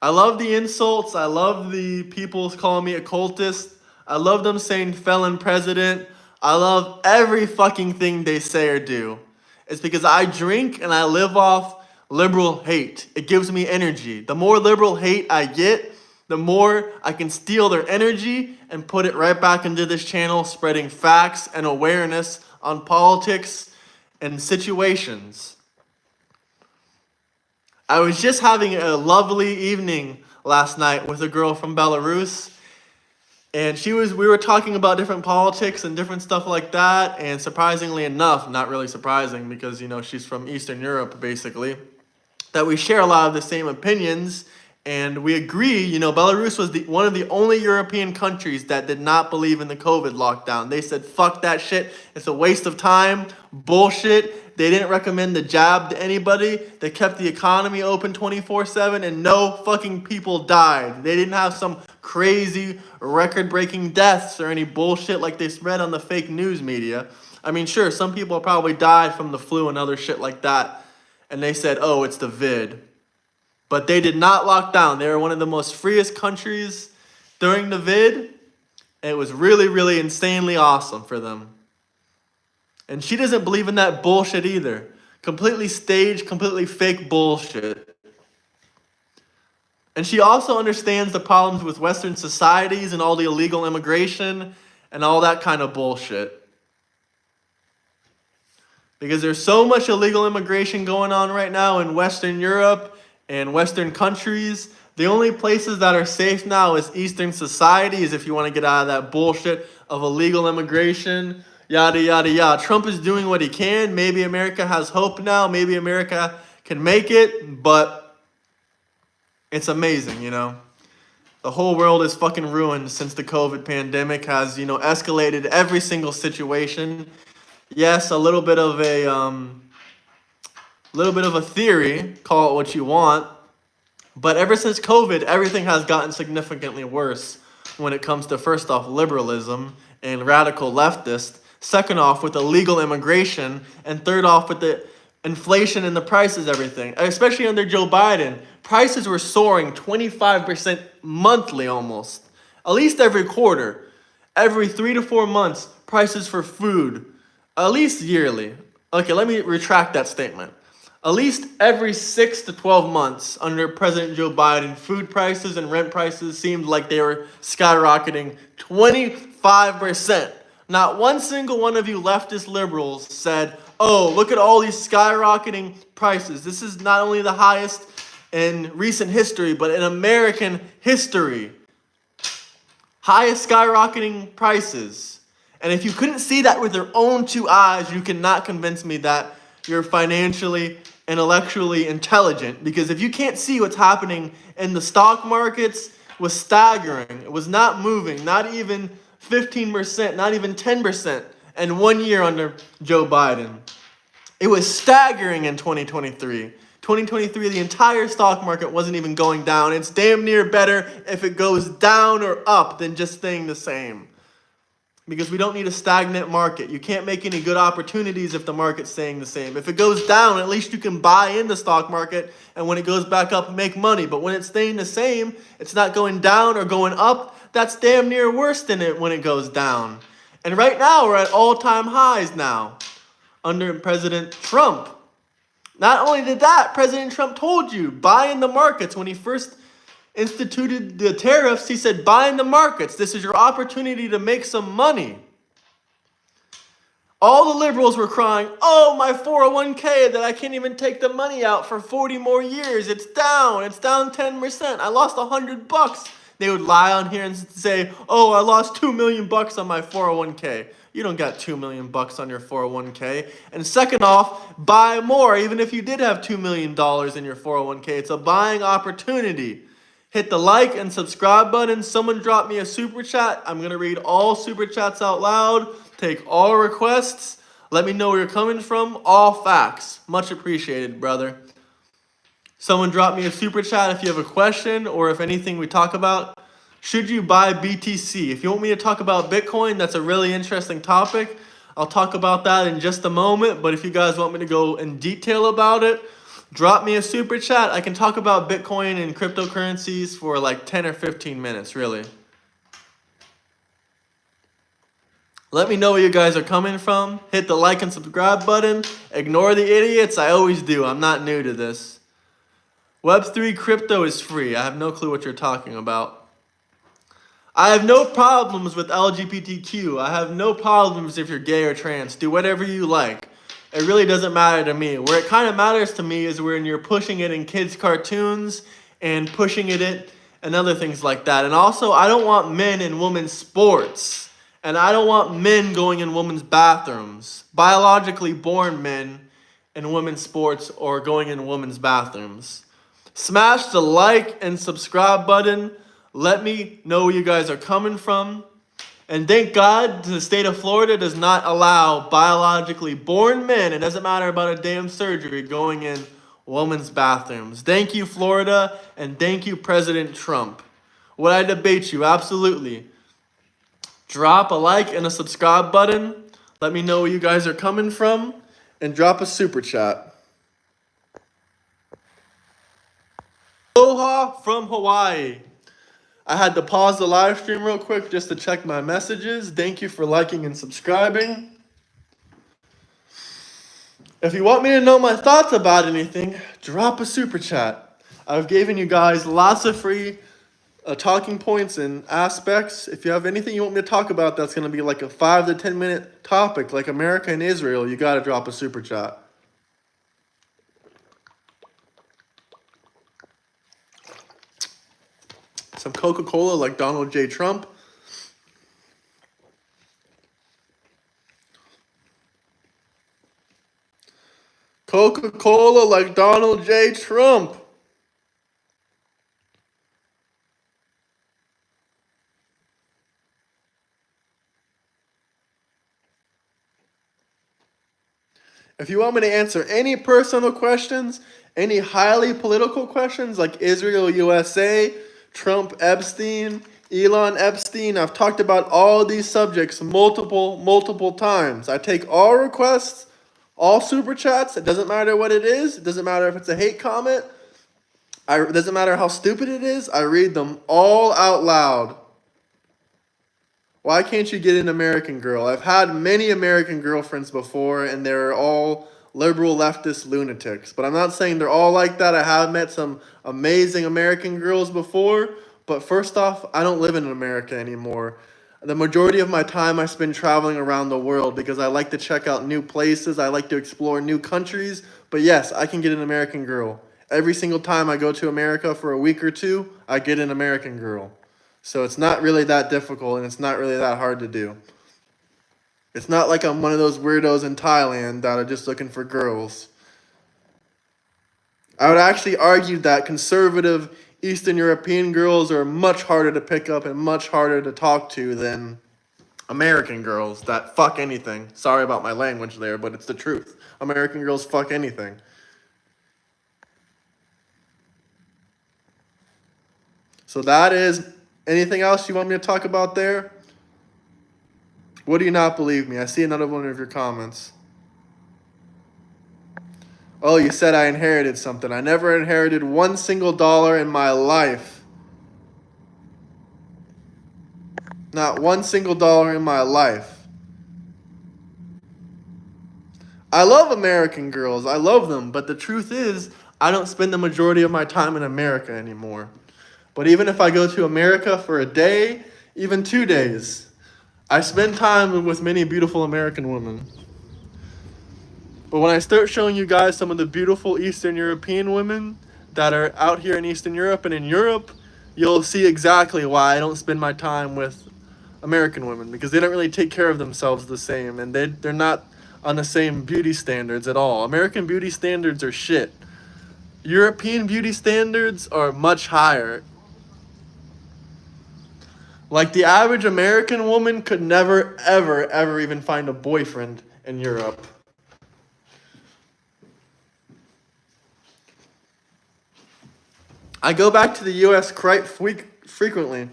I love the insults. I love the people calling me a cultist. I love them saying felon president. I love every fucking thing they say or do. It's because I drink and I live off liberal hate. It gives me energy. The more liberal hate I get, the more I can steal their energy and put it right back into this channel, spreading facts and awareness on politics and situations. I was just having a lovely evening last night with a girl from Belarus. And we were talking about different politics and different stuff like that. And surprisingly enough, not really surprising because, she's from Eastern Europe, basically, that we share a lot of the same opinions. And we agree, Belarus was one of the only European countries that did not believe in the COVID lockdown. They said, fuck that shit. It's a waste of time. Bullshit. They didn't recommend the jab to anybody. They kept the economy open 24/7 and no fucking people died. They didn't have some crazy record-breaking deaths or any bullshit like they spread on the fake news media. I mean, sure, some people probably died from the flu and other shit like that. And they said, oh, it's the vid. But they did not lock down. They were one of the most freest countries during the vid. And it was really, really insanely awesome for them. And she doesn't believe in that bullshit either. Completely staged, completely fake bullshit. And she also understands the problems with Western societies and all the illegal immigration and all that kind of bullshit. Because there's so much illegal immigration going on right now in Western Europe and Western countries. The only places that are safe now is Eastern societies if you want to get out of that bullshit of illegal immigration, yada, yada, yada. Trump is doing what he can. Maybe America has hope now. Maybe America can make it, but it's amazing, The whole world is fucking ruined since the COVID pandemic has, escalated every single situation. Yes, a little bit of a theory, call it what you want. But ever since COVID, everything has gotten significantly worse when it comes to, first off, liberalism and radical leftists. Second off, with illegal immigration. And third off, with the inflation and the prices, everything. Especially under Joe Biden. Prices were soaring 25% monthly almost. At least every quarter. Every 3 to 4 months, prices for food. At least yearly. Okay, let me retract that statement. At least every 6 to 12 months under President Joe Biden, food prices and rent prices seemed like they were skyrocketing 25%. Not one single one of you leftist liberals said, oh, look at all these skyrocketing prices. This is not only the highest in recent history, but in American history. Highest skyrocketing prices. And if you couldn't see that with your own two eyes, you cannot convince me that you're financially, intellectually intelligent. Because if you can't see what's happening in the stock markets, it was staggering. It was not moving, not even 15%, not even 10% in 1 year under Joe Biden. It was staggering in 2023. 2023, the entire stock market wasn't even going down. It's damn near better if it goes down or up than just staying the same. Because we don't need a stagnant market. You can't make any good opportunities if the market's staying the same. If it goes down, at least you can buy in the stock market, and when it goes back up, make money. But when it's staying the same, it's not going down or going up, that's damn near worse than it when it goes down. And right now, we're at all-time highs now under President Trump. Not only did that, President Trump told you, buy in the markets. When he first instituted the tariffs, he said, buy in the markets. This is your opportunity to make some money. All the liberals were crying, oh, my 401k that I can't even take the money out for 40 more years. It's down 10%. I lost $100. They would lie on here and say, oh, I lost $2 million on my 401k. You don't got $2 million on your 401k. And second off, buy more. Even if you did have $2 million in your 401k, it's a buying opportunity. Hit the like and subscribe button. Someone drop me a super chat. I'm going to read all super chats out loud. Take all requests. Let me know where you're coming from. All facts. Much appreciated, brother. Someone drop me a super chat if you have a question or if anything we talk about. Should you buy BTC? If you want me to talk about Bitcoin, that's a really interesting topic. I'll talk about that in just a moment. But if you guys want me to go in detail about it, drop me a super chat. I can talk about Bitcoin and cryptocurrencies for like 10 or 15 minutes, really. Let me know where you guys are coming from. Hit the like and subscribe button. Ignore the idiots. I always do. I'm not new to this. Web3 crypto is free. I have no clue what you're talking about. I have no problems with LGBTQ. I have no problems if you're gay or trans. Do whatever you like. It really doesn't matter to me. Where it kind of matters to me is when you're pushing it in kids' cartoons and pushing it and other things like that. And also, I don't want men in women's sports. And I don't want men going in women's bathrooms. Biologically born men in women's sports or going in women's bathrooms. Smash the like and subscribe button. Let me know where you guys are coming from. And thank God the state of Florida does not allow biologically born men, it doesn't matter about a damn surgery, going in women's bathrooms. Thank you, Florida, and thank you, President Trump. Would I debate you? Absolutely. Drop a like and a subscribe button. Let me know where you guys are coming from. And drop a super chat. Aloha from Hawaii. I had to pause the live stream real quick just to check my messages. Thank you for liking and subscribing. If you want me to know my thoughts about anything, drop a super chat. I've given you guys lots of free talking points and aspects. If you have anything you want me to talk about that's going to be like a 5 to 10 minute topic like America and Israel, you got to drop a super chat. Some Coca-Cola like Donald J. Trump. Coca-Cola like Donald J. Trump. If you want me to answer any personal questions, any highly political questions like Israel, USA, Trump, Epstein, Elon Epstein, I've talked about all these subjects multiple times. I take all requests, all super chats. It doesn't matter what it is. It doesn't matter if it's a hate comment. It doesn't matter how stupid it is. I read them all out loud. Why can't you get an American girl? I've had many American girlfriends before, and they're all liberal leftist lunatics. But I'm not saying they're all like that. I have met some amazing American girls before. But first off, I don't live in America anymore. The majority of my time I spend traveling around the world because I like to check out new places. I like to explore new countries. But yes, I can get an American girl. Every single time I go to America for a week or two, I get an American girl. So it's not really that difficult, and it's not really that hard to do. It's not like I'm one of those weirdos in Thailand that are just looking for girls. I would actually argue that conservative Eastern European girls are much harder to pick up and much harder to talk to than American girls that fuck anything. Sorry about my language there, but it's the truth. American girls fuck anything. So that is... Anything else you want me to talk about there? What do you not believe me? I see another one of your comments. Oh, you said I inherited something. I never inherited $1 single in my life. Not $1 single in my life. I love American girls. I love them. But the truth is, I don't spend the majority of my time in America anymore. But even if I go to America for a day, even 2 days, I spend time with many beautiful American women. But when I start showing you guys some of the beautiful Eastern European women that are out here in Eastern Europe and in Europe, you'll see exactly why I don't spend my time with American women, because they don't really take care of themselves the same, and they're not on the same beauty standards at all. American beauty standards are shit. European beauty standards are much higher. Like, the average American woman could never, ever even find a boyfriend in Europe. I go back to the U.S. quite frequently.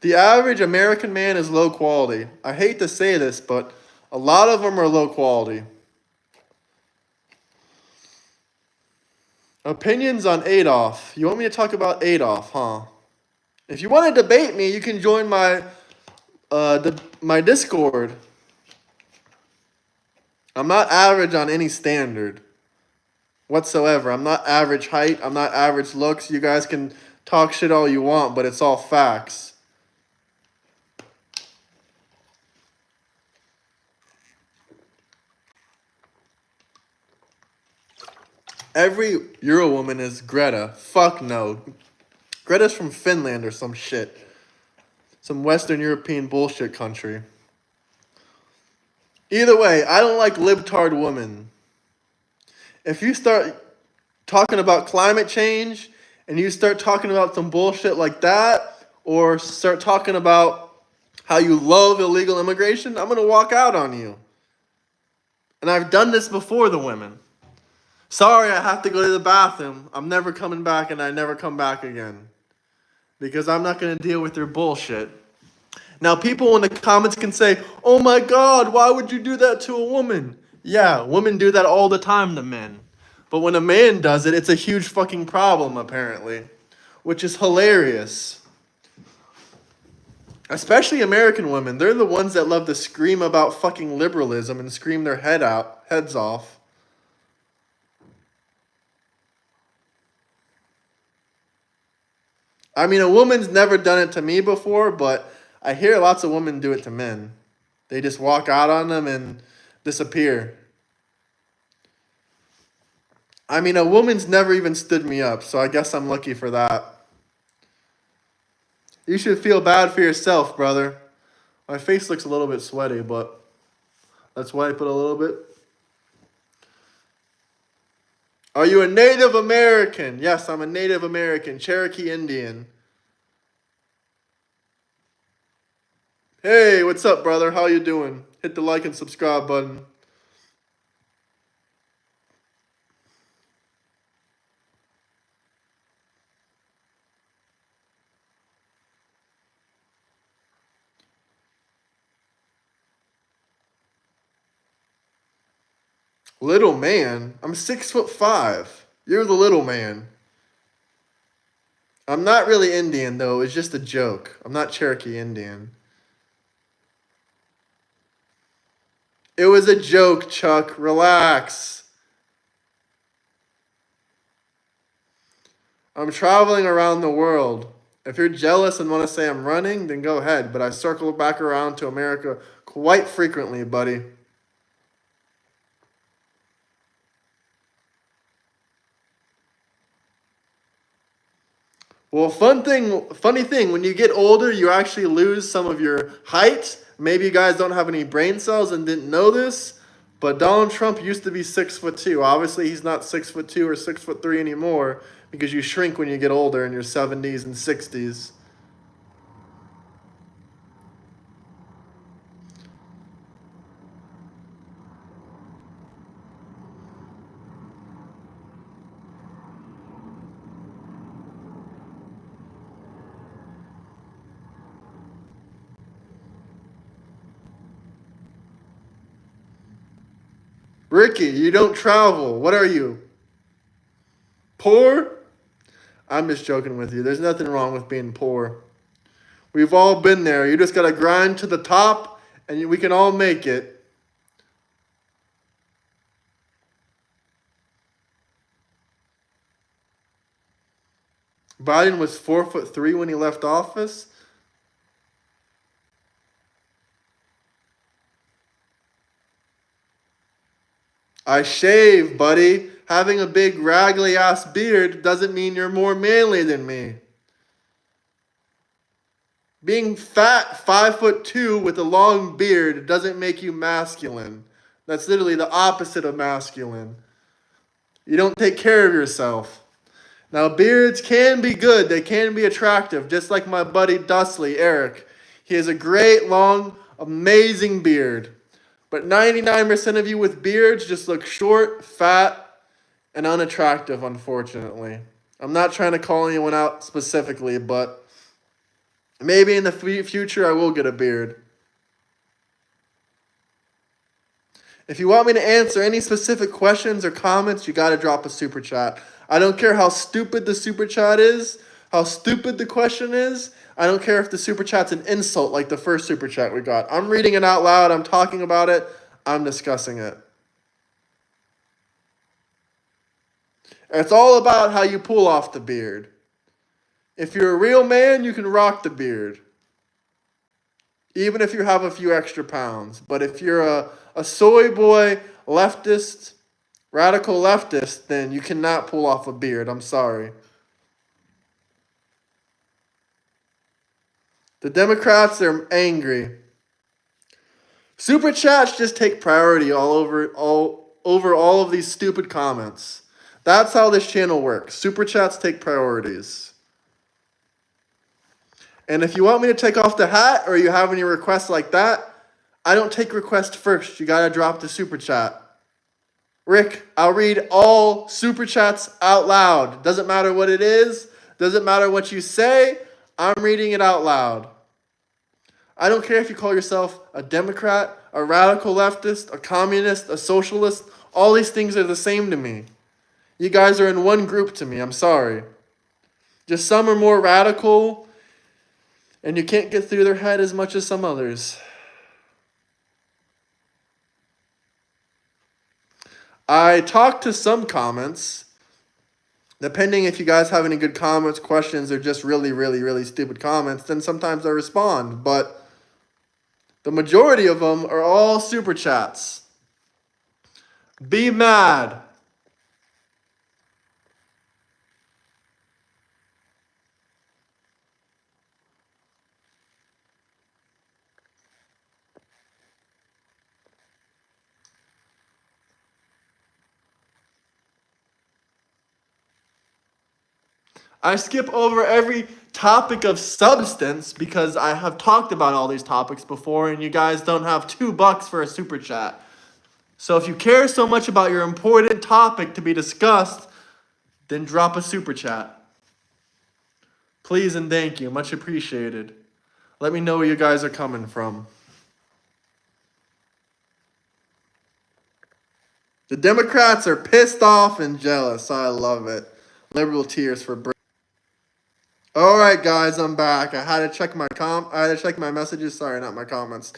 The average American man is low quality. I hate to say this, but a lot of them are low quality. Opinions on Adolf. You want me to talk about Adolf, huh? If you want to debate me, you can join my Discord. I'm not average on any standard whatsoever. I'm not average height. I'm not average looks. You guys can talk shit all you want, but it's all facts. Every Euro woman is Greta. Fuck no. Greta's from Finland or some shit. Some Western European bullshit country. Either way, I don't like libtard women. If you start talking about climate change and you start talking about some bullshit like that, or start talking about how you love illegal immigration, I'm going to walk out on you. And I've done this before the women. Sorry, I have to go to the bathroom. I'm never coming back, and I never come back again. Because I'm not going to deal with your bullshit. Now, people in the comments can say, oh my God, why would you do that to a woman? Yeah, women do that all the time to men. But when a man does it, it's a huge fucking problem, apparently. Which is hilarious. Especially American women. They're the ones that love to scream about fucking liberalism and scream their heads off. I mean, a woman's never done it to me before, but I hear lots of women do it to men. They just walk out on them and disappear. I mean, a woman's never even stood me up, so I guess I'm lucky for that. You should feel bad for yourself, brother. My face looks a little bit sweaty, but let's wipe it a little bit. Are you a Native American? Yes, I'm a Native American, Cherokee Indian. Hey, what's up, brother? How you doing? Hit the like and subscribe button. Little man? I'm 6'5". You're the little man. I'm not really Indian, though. It's just a joke. I'm not Cherokee Indian. It was a joke, Chuck. Relax. I'm traveling around the world. If you're jealous and want to say I'm running, then go ahead. But I circle back around to America quite frequently, buddy. Well, funny thing, when you get older, you actually lose some of your height. Maybe you guys don't have any brain cells and didn't know this, but Donald Trump used to be 6'2". Obviously, he's not 6'2" or 6'3" anymore because you shrink when you get older in your 70s and 60s. Ricky, you don't travel. What are you? Poor? I'm just joking with you. There's nothing wrong with being poor. We've all been there. You just got to grind to the top, and we can all make it. Biden was 4'3" when he left office. I shave, buddy. Having a big raggly ass beard doesn't mean you're more manly than me. Being fat, 5'2" with a long beard doesn't make you masculine. That's literally the opposite of masculine. You don't take care of yourself. Now, beards can be good. They can be attractive, just like my buddy Dustley, Eric. He has a great, long, amazing beard. But 99% of you with beards just look short, fat, and unattractive, unfortunately. I'm not trying to call anyone out specifically, but maybe in the future I will get a beard. If you want me to answer any specific questions or comments, you got to drop a super chat. I don't care how stupid the super chat is, how stupid the question is. I don't care if the super chat's an insult like the first super chat we got. I'm reading it out loud. I'm talking about it. I'm discussing it. It's all about how you pull off the beard. If you're a real man, you can rock the beard. Even if you have a few extra pounds. But if you're a soy boy, leftist, radical leftist, then you cannot pull off a beard. I'm sorry. The Democrats are angry. Super chats just take priority over all of these stupid comments. That's how this channel works. Super chats take priorities. And if you want me to take off the hat or you have any requests like that, I don't take requests first. You gotta drop the super chat. Rick, I'll read all super chats out loud. Doesn't matter what it is. Doesn't matter what you say. I'm reading it out loud. I don't care if you call yourself a Democrat, a radical leftist, a communist, a socialist. All these things are the same to me. You guys are in one group to me. I'm sorry. Just some are more radical, and you can't get through their head as much as some others. I talked to some comments. Depending if you guys have any good comments, questions, or just really, really, really stupid comments, then sometimes I respond. But the majority of them are all super chats. Be mad. I skip over every topic of substance because I have talked about all these topics before and you guys don't have $2 for a super chat. So if you care so much about your important topic to be discussed, then drop a super chat. Please and thank you. Much appreciated. Let me know where you guys are coming from. The Democrats are pissed off and jealous. I love it. Liberal tears for Britain. All right, guys, I'm back. I had to check my messages. Sorry, not my comments.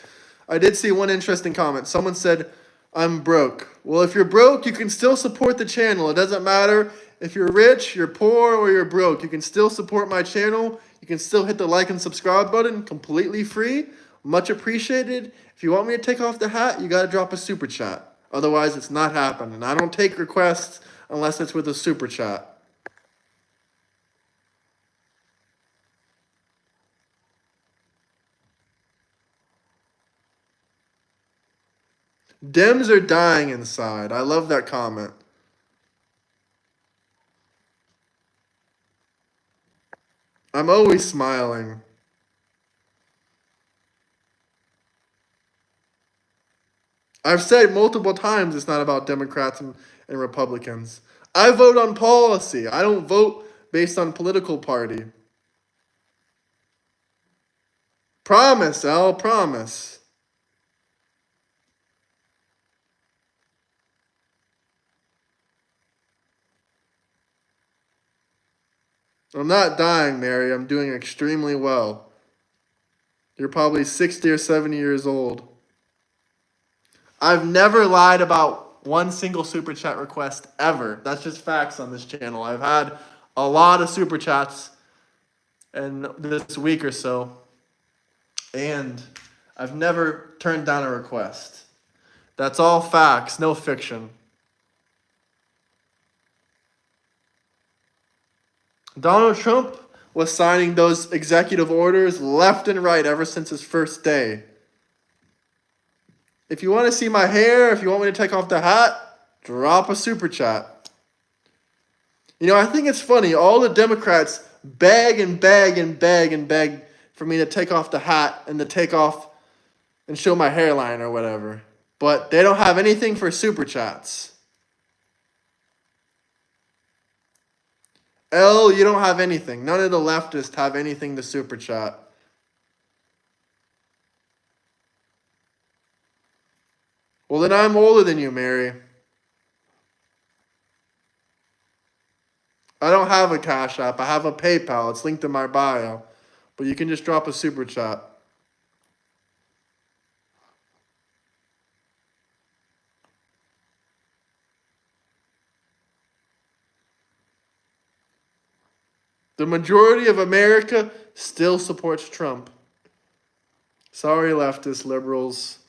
I did see one interesting comment. Someone said, "I'm broke." Well, if you're broke, you can still support the channel. It doesn't matter if you're rich, you're poor, or you're broke. You can still support my channel. You can still hit the like and subscribe button, completely free. Much appreciated. If you want me to take off the hat, you got to drop a super chat. Otherwise, it's not happening. I don't take requests unless it's with a super chat. Dems are dying inside. I love that comment. I'm always smiling. I've said multiple times it's not about Democrats and Republicans. I vote on policy. I don't vote based on political party. Promise, Al, promise. I'm not dying, Mary. I'm doing extremely well. You're probably 60 or 70 years old. I've never lied about one single super chat request ever. That's just facts on this channel. I've had a lot of super chats in this week or so, and I've never turned down a request. That's all facts, no fiction. Donald Trump was signing those executive orders left and right ever since his first day. If you want to see my hair, if you want me to take off the hat, drop a super chat. You know, I think it's funny. All the Democrats beg and beg and beg and beg for me to take off the hat and to take off and show my hairline or whatever. But they don't have anything for super chats. L, you don't have anything. None of the leftists have anything to super chat. Well, then I'm older than you, Mary. I don't have a Cash App. I have a PayPal. It's linked in my bio. But you can just drop a super chat. The majority of America still supports Trump. Sorry, leftist liberals.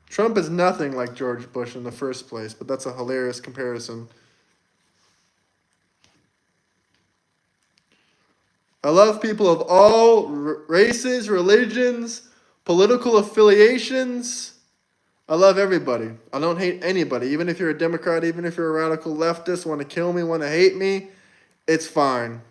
Trump is nothing like George Bush in the first place, but that's a hilarious comparison. I love people of all races, religions, political affiliations. I love everybody. I don't hate anybody. Even if you're a Democrat, even if you're a radical leftist, want to kill me, want to hate me, it's fine.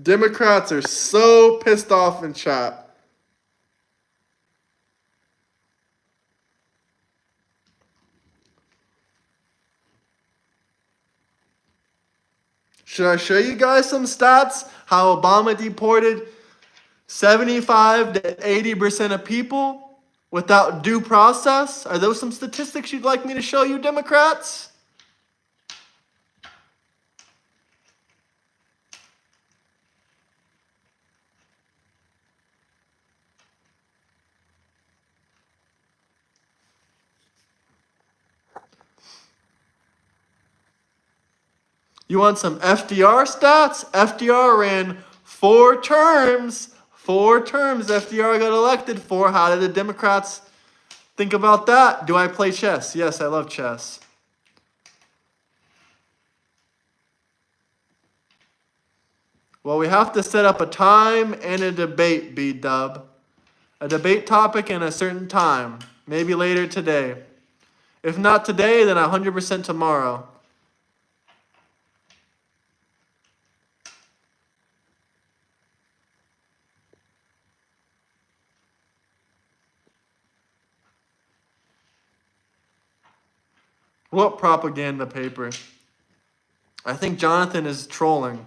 Democrats are so pissed off in chat. Should I show you guys some stats? How Obama deported 75 to 80% of people without due process? Are those some statistics you'd like me to show you, Democrats? You want some FDR stats? FDR ran 4 terms. 4 terms FDR got elected for. How did the Democrats think about that? Do I play chess? Yes, I love chess. Well, we have to set up a time and a debate, B-dub. A debate topic and a certain time. Maybe later today. If not today, then 100% tomorrow. What propaganda paper? I think Jonathan is trolling.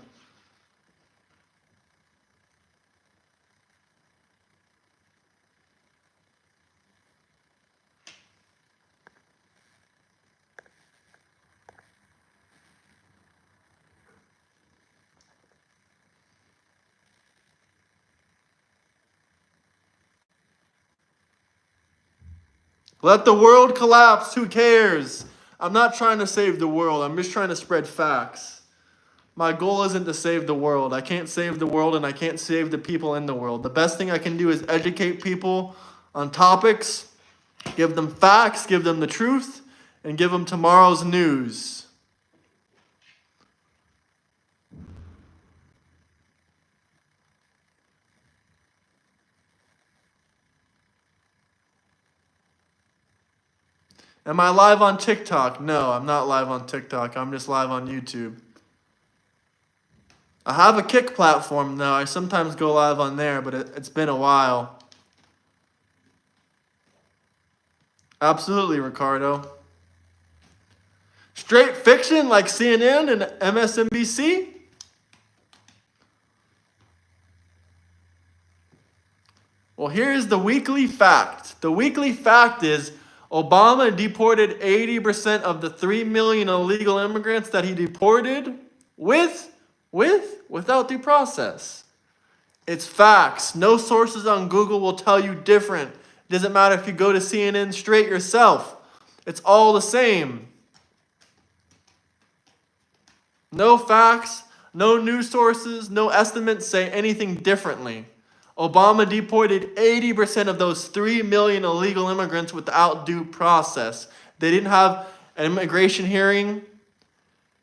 Let the world collapse. Who cares? I'm not trying to save the world. I'm just trying to spread facts. My goal isn't to save the world. I can't save the world and I can't save the people in the world. The best thing I can do is educate people on topics, give them facts, give them the truth, and give them tomorrow's news. Am I live on TikTok? No, I'm not live on TikTok. I'm just live on YouTube. I have a Kick platform though. I sometimes go live on there, but it's been a while. Absolutely, Ricardo. Straight fiction like CNN and MSNBC? Well, here's the weekly fact. The weekly fact is Obama deported 80% of the 3 million illegal immigrants that he deported without due process. It's facts. No sources on Google will tell you different. It doesn't matter if you go to CNN straight yourself. It's all the same. No facts, no news sources, no estimates say anything differently. Obama deported 80% of those 3 million illegal immigrants without due process. They didn't have an immigration hearing.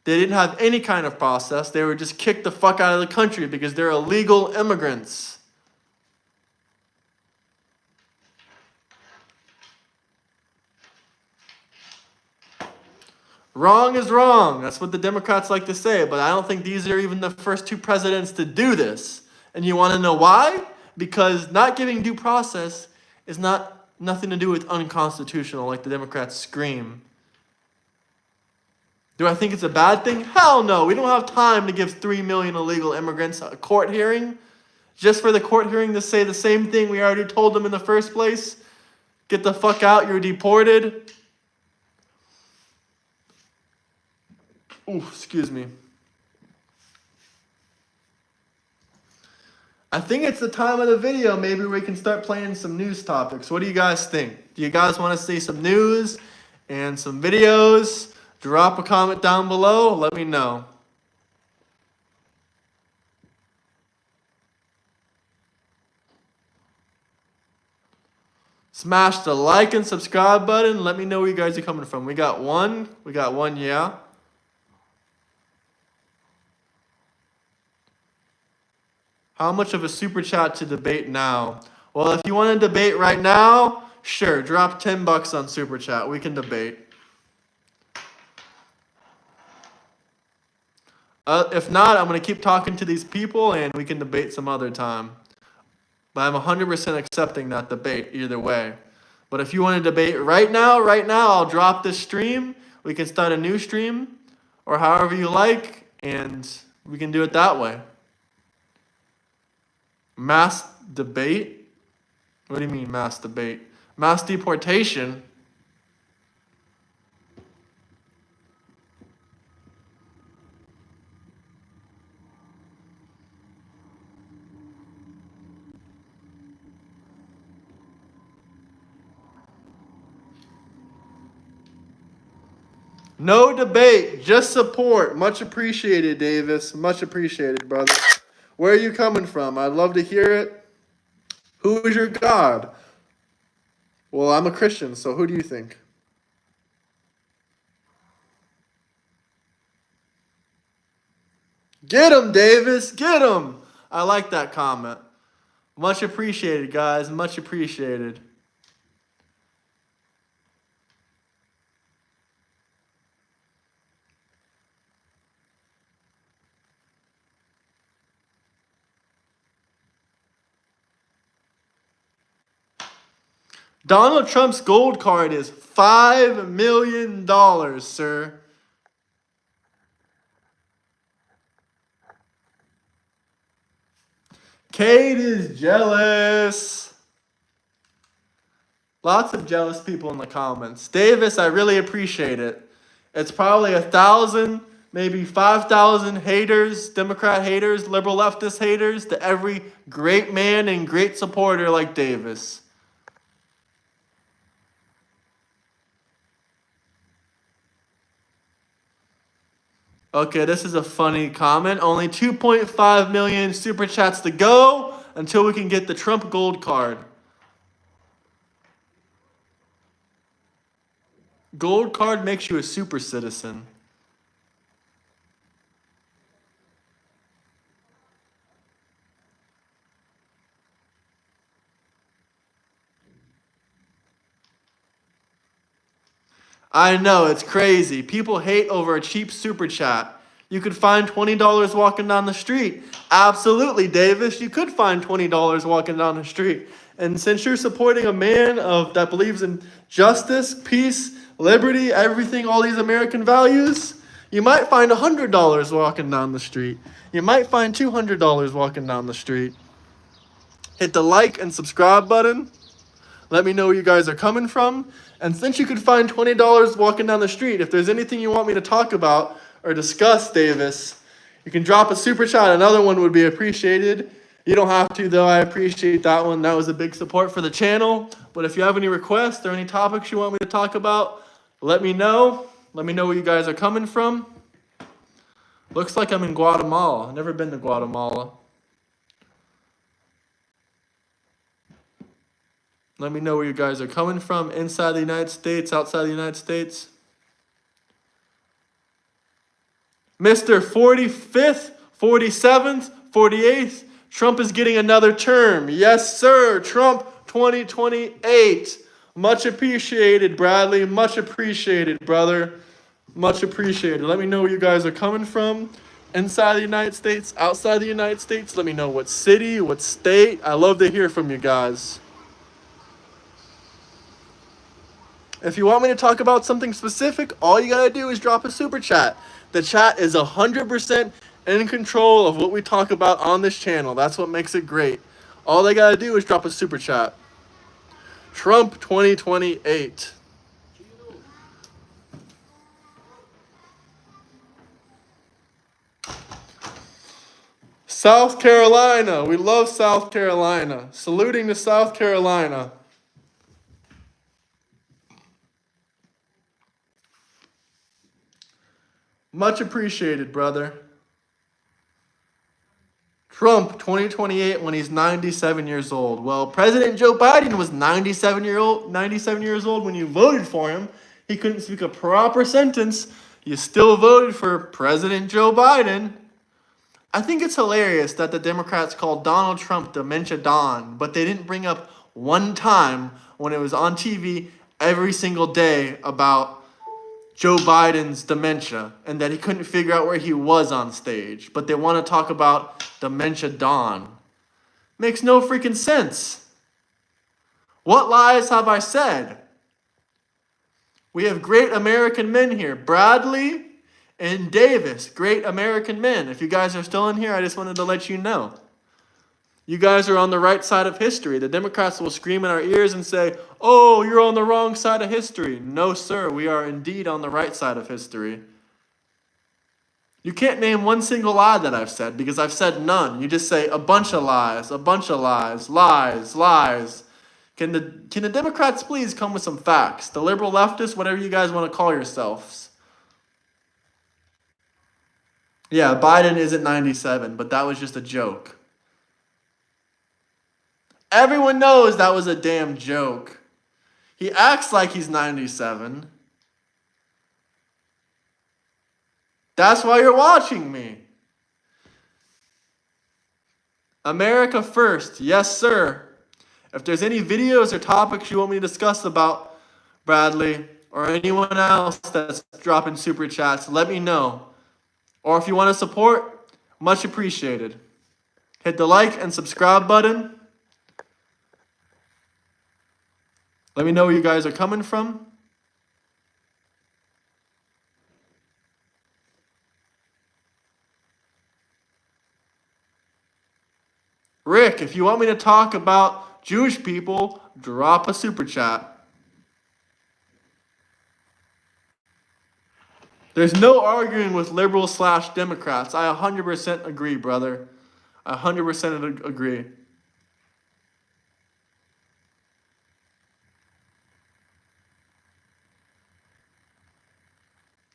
They didn't have any kind of process. They were just kicked the fuck out of the country because they're illegal immigrants. Wrong is wrong. That's what the Democrats like to say, but I don't think these are even the first two presidents to do this. And you want to know why? Because not giving due process is nothing to do with unconstitutional, like the Democrats scream. Do I think it's a bad thing? Hell no. We don't have time to give 3 million illegal immigrants a court hearing just for the court hearing to say the same thing we already told them in the first place. Get the fuck out, you're deported. Ooh, excuse me. I think it's the time of the video. Maybe we can start playing some news topics. What do you guys think? Do you guys want to see some news and some videos? Drop a comment down below. Let me know. Smash the like and subscribe button. Let me know where you guys are coming from. We got one, yeah. How much of a super chat to debate now? Well, if you want to debate right now, sure, drop $10 on super chat. We can debate. If not, I'm going to keep talking to these people and we can debate some other time. But I'm 100% accepting that debate either way. But if you want to debate right now, I'll drop this stream. We can start a new stream or however you like, and we can do it that way. Mass debate? What do you mean mass debate? Mass deportation? No debate, just support. Much appreciated, Davis. Much appreciated, brother. Where are you coming from? I'd love to hear it. Who is your God? Well, I'm a Christian, so who do you think? Get him, Davis. Get him. I like that comment. Much appreciated, guys. Much appreciated. Donald Trump's gold card is $5 million, sir. Kate is jealous. Lots of jealous people in the comments. Davis, I really appreciate it. It's probably 1,000, maybe 5,000 haters, Democrat haters, liberal leftist haters, to every great man and great supporter like Davis. Okay, this is a funny comment. Only 2.5 million super chats to go until we can get the Trump gold card. Gold card makes you a super citizen. I know, it's crazy. People hate over a cheap super chat. You could find $20 walking down the street. Absolutely, Davis. You could find $20 walking down the street. And since you're supporting a man that believes in justice, peace, liberty, everything, all these American values, you might find $100 walking down the street. You might find $200 walking down the street. Hit the like and subscribe button. Let me know where you guys are coming from. And since you could find $20 walking down the street, if there's anything you want me to talk about or discuss, Davis, you can drop a super chat. Another one would be appreciated. You don't have to, though. I appreciate that one. That was a big support for the channel. But if you have any requests or any topics you want me to talk about, let me know. Let me know where you guys are coming from. Looks like I'm in Guatemala. I've never been to Guatemala. Let me know where you guys are coming from, inside the United States, outside the United States. Mr. 45th, 47th, 48th, Trump is getting another term. Yes, sir. Trump 2028. Much appreciated, Bradley. Much appreciated, brother. Much appreciated. Let me know where you guys are coming from. Inside the United States, outside the United States. Let me know what city, what state. I love to hear from you guys. If you want me to talk about something specific, all you gotta do is drop a super chat. The chat is 100% in control of what we talk about on this channel. That's what makes it great. All they gotta do is drop a super chat. Trump 2028. South Carolina. We love South Carolina. Saluting to South Carolina. Much appreciated, brother. Trump 2028 when he's 97 years old. Well, President Joe Biden was 97 years old when you voted for him. He couldn't speak a proper sentence. You still voted for President Joe Biden. I think it's hilarious that the Democrats called Donald Trump Dementia Don, but they didn't bring up one time when it was on TV every single day about Joe Biden's dementia and that he couldn't figure out where he was on stage. But they want to talk about Dementia Dawn. Makes no freaking sense. What lies have I said? We have great American men here. Bradley and Davis, great American men. If you guys are still in here, I just wanted to let you know. You guys are on the right side of history. The Democrats will scream in our ears and say, oh, you're on the wrong side of history. No, sir, we are indeed on the right side of history. You can't name one single lie that I've said because I've said none. You just say a bunch of lies, lies. Can the Democrats please come with some facts? The liberal leftists, whatever you guys want to call yourselves. Yeah, Biden isn't 97, but that was just a joke. Everyone knows that was a damn joke. He acts like he's 97. That's why you're watching me. America first. Yes, sir. If there's any videos or topics you want me to discuss about Bradley or anyone else that's dropping super chats, let me know. Or if you want to support, much appreciated. Hit the like and subscribe button. Let me know where you guys are coming from. Rick, if you want me to talk about Jewish people, drop a super chat. There's no arguing with liberals / Democrats. I 100% agree, brother. I 100% agree.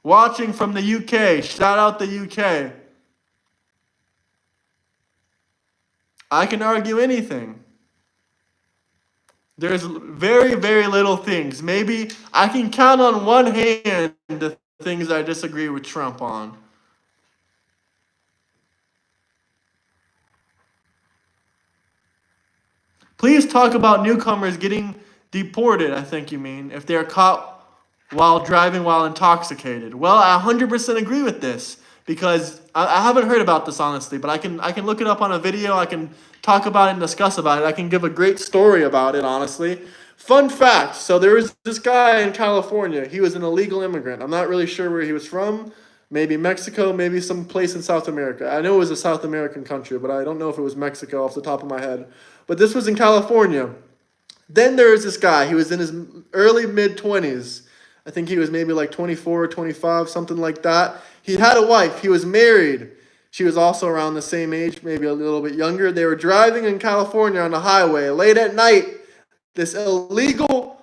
Watching from the UK. Shout out the UK. I can argue anything. There's very, very little things. Maybe I can count on one hand the things I disagree with Trump on. Please talk about newcomers getting deported, I think you mean, if they are caught while driving while intoxicated. Well, I 100% agree with this because I haven't heard about this honestly, but I can look it up on a video. I can talk about it and discuss about it. I can give a great story about it, honestly. Fun fact, so there was this guy in California. He was an illegal immigrant. I'm not really sure where he was from. Maybe Mexico, maybe some place in South America. I know it was a South American country, but I don't know if it was Mexico off the top of my head. But this was in California. Then there was this guy. He was in his early mid-20s. I think he was maybe like 24 or 25, something like that. He had a wife. He was married. She was also around the same age, maybe a little bit younger. They were driving in California on the highway late at night. This illegal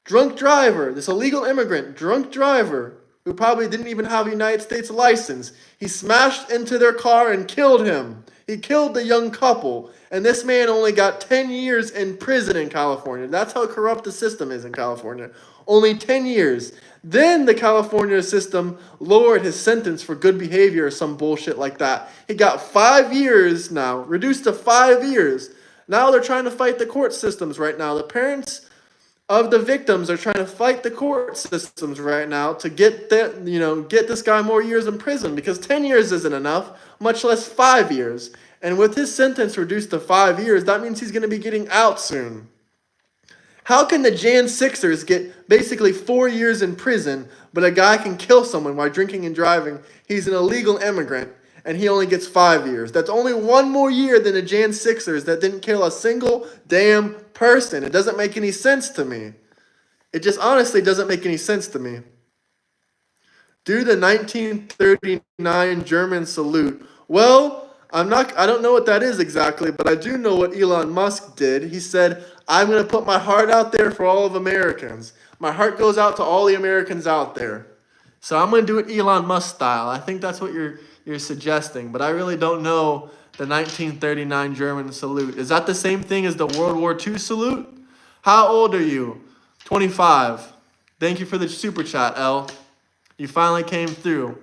immigrant, drunk driver, who probably didn't even have a United States license, he smashed into their car and killed him. He killed the young couple. And this man only got 10 years in prison in California. That's how corrupt the system is in California. Only 10 years. Then the California system lowered his sentence for good behavior or some bullshit like that. He got 5 years now, reduced to 5 years. Now they're trying to fight the court systems right now. The parents of the victims are trying to fight the court systems right now to get get this guy more years in prison, because 10 years isn't enough, much less 5 years. And with his sentence reduced to 5 years, that means he's going to be getting out soon. How can the Jan Sixers get basically 4 years in prison, but a guy can kill someone while drinking and driving? He's an illegal immigrant, and he only gets 5 years. That's only 1 more year than the Jan Sixers that didn't kill a single damn person. It doesn't make any sense to me. It just honestly doesn't make any sense to me. Do the 1939 German salute. Well, I don't know what that is exactly, but I do know what Elon Musk did. He said, I'm going to put my heart out there for all of Americans. My heart goes out to all the Americans out there. So I'm going to do it Elon Musk style. I think that's what you're suggesting, but I really don't know the 1939 German salute. Is that the same thing as the World War II salute? How old are you? 25. Thank you for the super chat, L. You finally came through.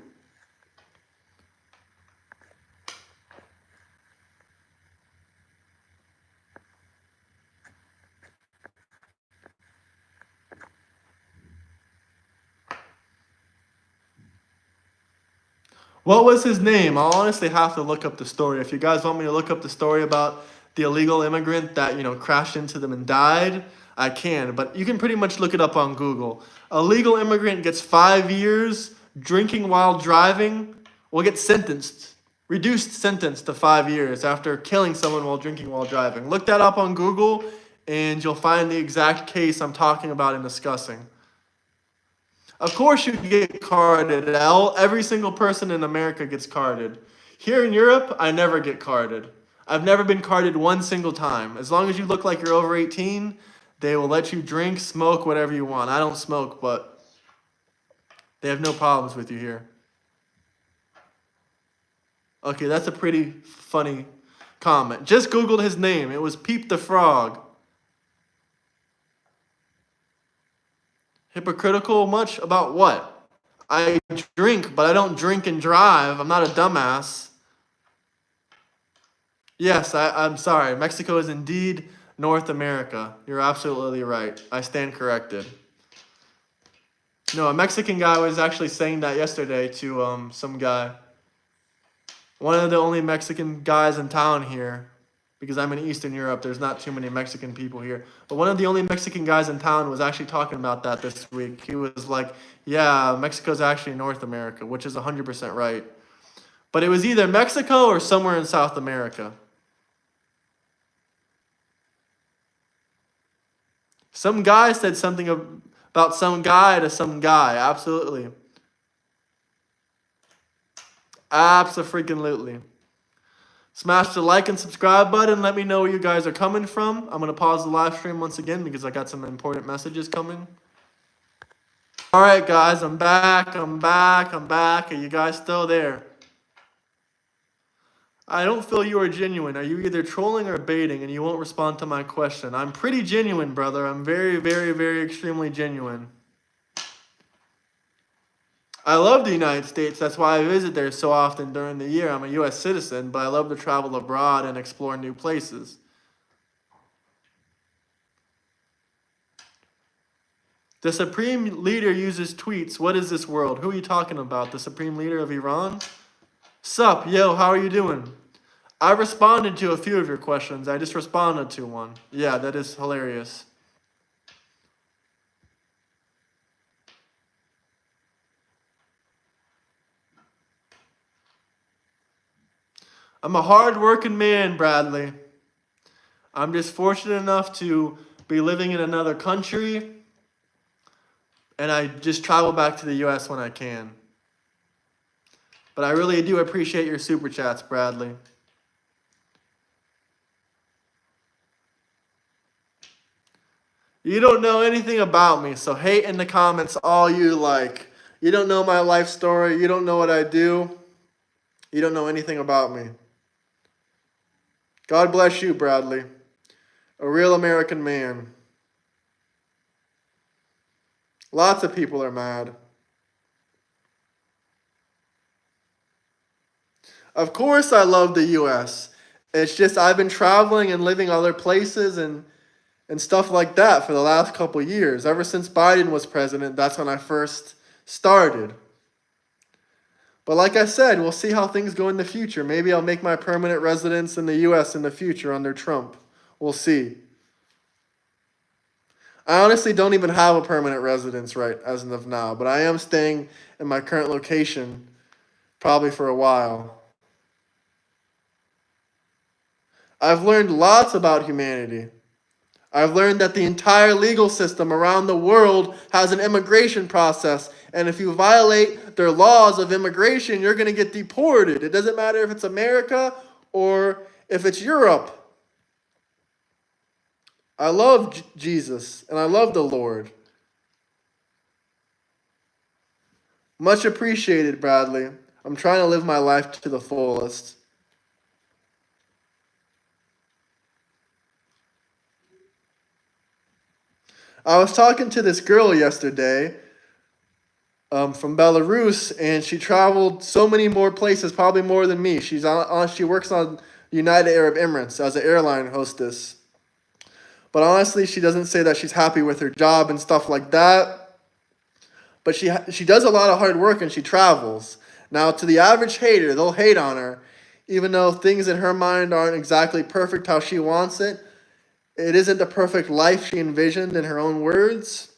What was his name? I'll honestly have to look up the story. If you guys want me to look up the story about the illegal immigrant that, crashed into them and died, I can. But you can pretty much look it up on Google. A legal immigrant gets 5 years drinking while driving, will get sentenced, reduced sentence to 5 years after killing someone while drinking while driving. Look that up on Google, and you'll find the exact case I'm talking about and discussing. Of course you can get carded, L. Every single person in America gets carded. Here in Europe, I never get carded. I've never been carded one single time. As long as you look like you're over 18, they will let you drink, smoke, whatever you want. I don't smoke, but they have no problems with you here. Okay, that's a pretty funny comment. Just Googled his name. It was Peep the Frog. Hypocritical much about what? I drink, but I don't drink and drive. I'm not a dumbass. Yes, I'm sorry. Mexico is indeed North America. You're absolutely right. I stand corrected. No, a Mexican guy was actually saying that yesterday to some guy. One of the only Mexican guys in town here, because I'm in Eastern Europe, there's not too many Mexican people here. But one of the only Mexican guys in town was actually talking about that this week. He was like, yeah, Mexico's actually North America, which is 100% right. But it was either Mexico or somewhere in South America. Some guy said something about some guy to some guy. Absolutely. Abso-freaking-lutely. Smash the like and subscribe button. Let me know where you guys are coming from. I'm going to pause the live stream once again because I got some important messages coming. All right, guys. I'm back. Are you guys still there? I don't feel you are genuine. Are you either trolling or baiting and you won't respond to my question? I'm pretty genuine, brother. I'm very, very, very extremely genuine. I love the United States. That's why I visit there so often during the year. I'm a U.S. citizen, but I love to travel abroad and explore new places. The Supreme Leader uses tweets. What is this world? Who are you talking about? The Supreme Leader of Iran? Sup, yo, how are you doing? I responded to a few of your questions. I just responded to one. Yeah, that is hilarious. I'm a hard-working man, Bradley. I'm just fortunate enough to be living in another country, and I just travel back to the U.S. when I can. But I really do appreciate your super chats, Bradley. You don't know anything about me, so hate in the comments all you like. You don't know my life story. You don't know what I do. You don't know anything about me. God bless you, Bradley. A real American man. Lots of people are mad. Of course, I love the US. It's just I've been traveling and living other places and stuff like that for the last couple years. Ever since Biden was president, that's when I first started. But like I said, we'll see how things go in the future. Maybe I'll make my permanent residence in the US in the future under Trump. We'll see. I honestly don't even have a permanent residence right as of now, but I am staying in my current location probably for a while. I've learned lots about humanity. I've learned that the entire legal system around the world has an immigration process, and if you violate their laws of immigration, you're going to get deported. It doesn't matter if it's America or if it's Europe. I love Jesus, and I love the Lord. Much appreciated, Bradley. I'm trying to live my life to the fullest. I was talking to this girl yesterday from Belarus, and she traveled so many more places, probably more than me. She works on United Arab Emirates as an airline hostess. But honestly, she doesn't say that she's happy with her job and stuff like that. But she does a lot of hard work and she travels. Now, to the average hater, they'll hate on her, even though things in her mind aren't exactly perfect how she wants it. It isn't the perfect life she envisioned in her own words,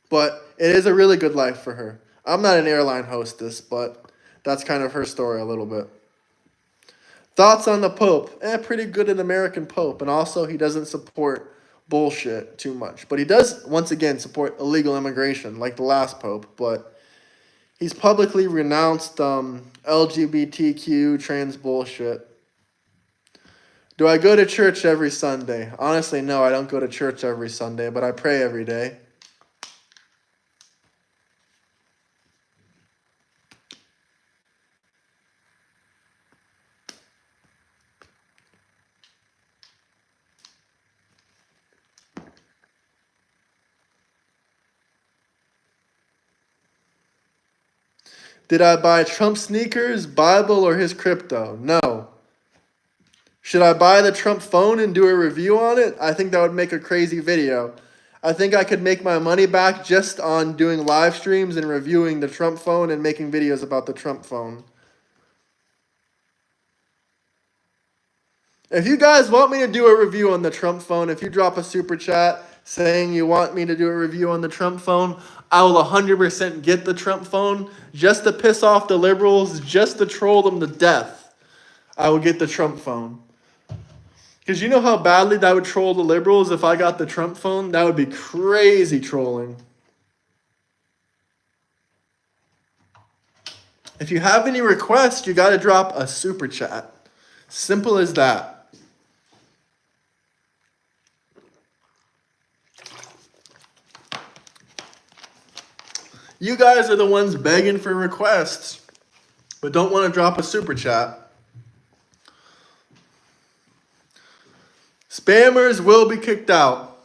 but it is a really good life for her. I'm not an airline hostess, but that's kind of her story a little bit. Thoughts on the Pope? Pretty good an American Pope, and also he doesn't support bullshit too much. But he does, once again, support illegal immigration, like the last Pope, but he's publicly renounced LGBTQ trans bullshit. Do I go to church every Sunday? Honestly, no, I don't go to church every Sunday, but I pray every day. Did I buy Trump sneakers, Bible, or his crypto? No. Should I buy the Trump phone and do a review on it? I think that would make a crazy video. I think I could make my money back just on doing live streams and reviewing the Trump phone and making videos about the Trump phone. If you guys want me to do a review on the Trump phone, if you drop a super chat saying you want me to do a review on the Trump phone, I will 100% get the Trump phone just to piss off the liberals, just to troll them to death. I will get the Trump phone. Because you know how badly that would troll the liberals if I got the Trump phone? That would be crazy trolling. If you have any requests, you got to drop a super chat. Simple as that. You guys are the ones begging for requests, but don't want to drop a super chat. Spammers will be kicked out.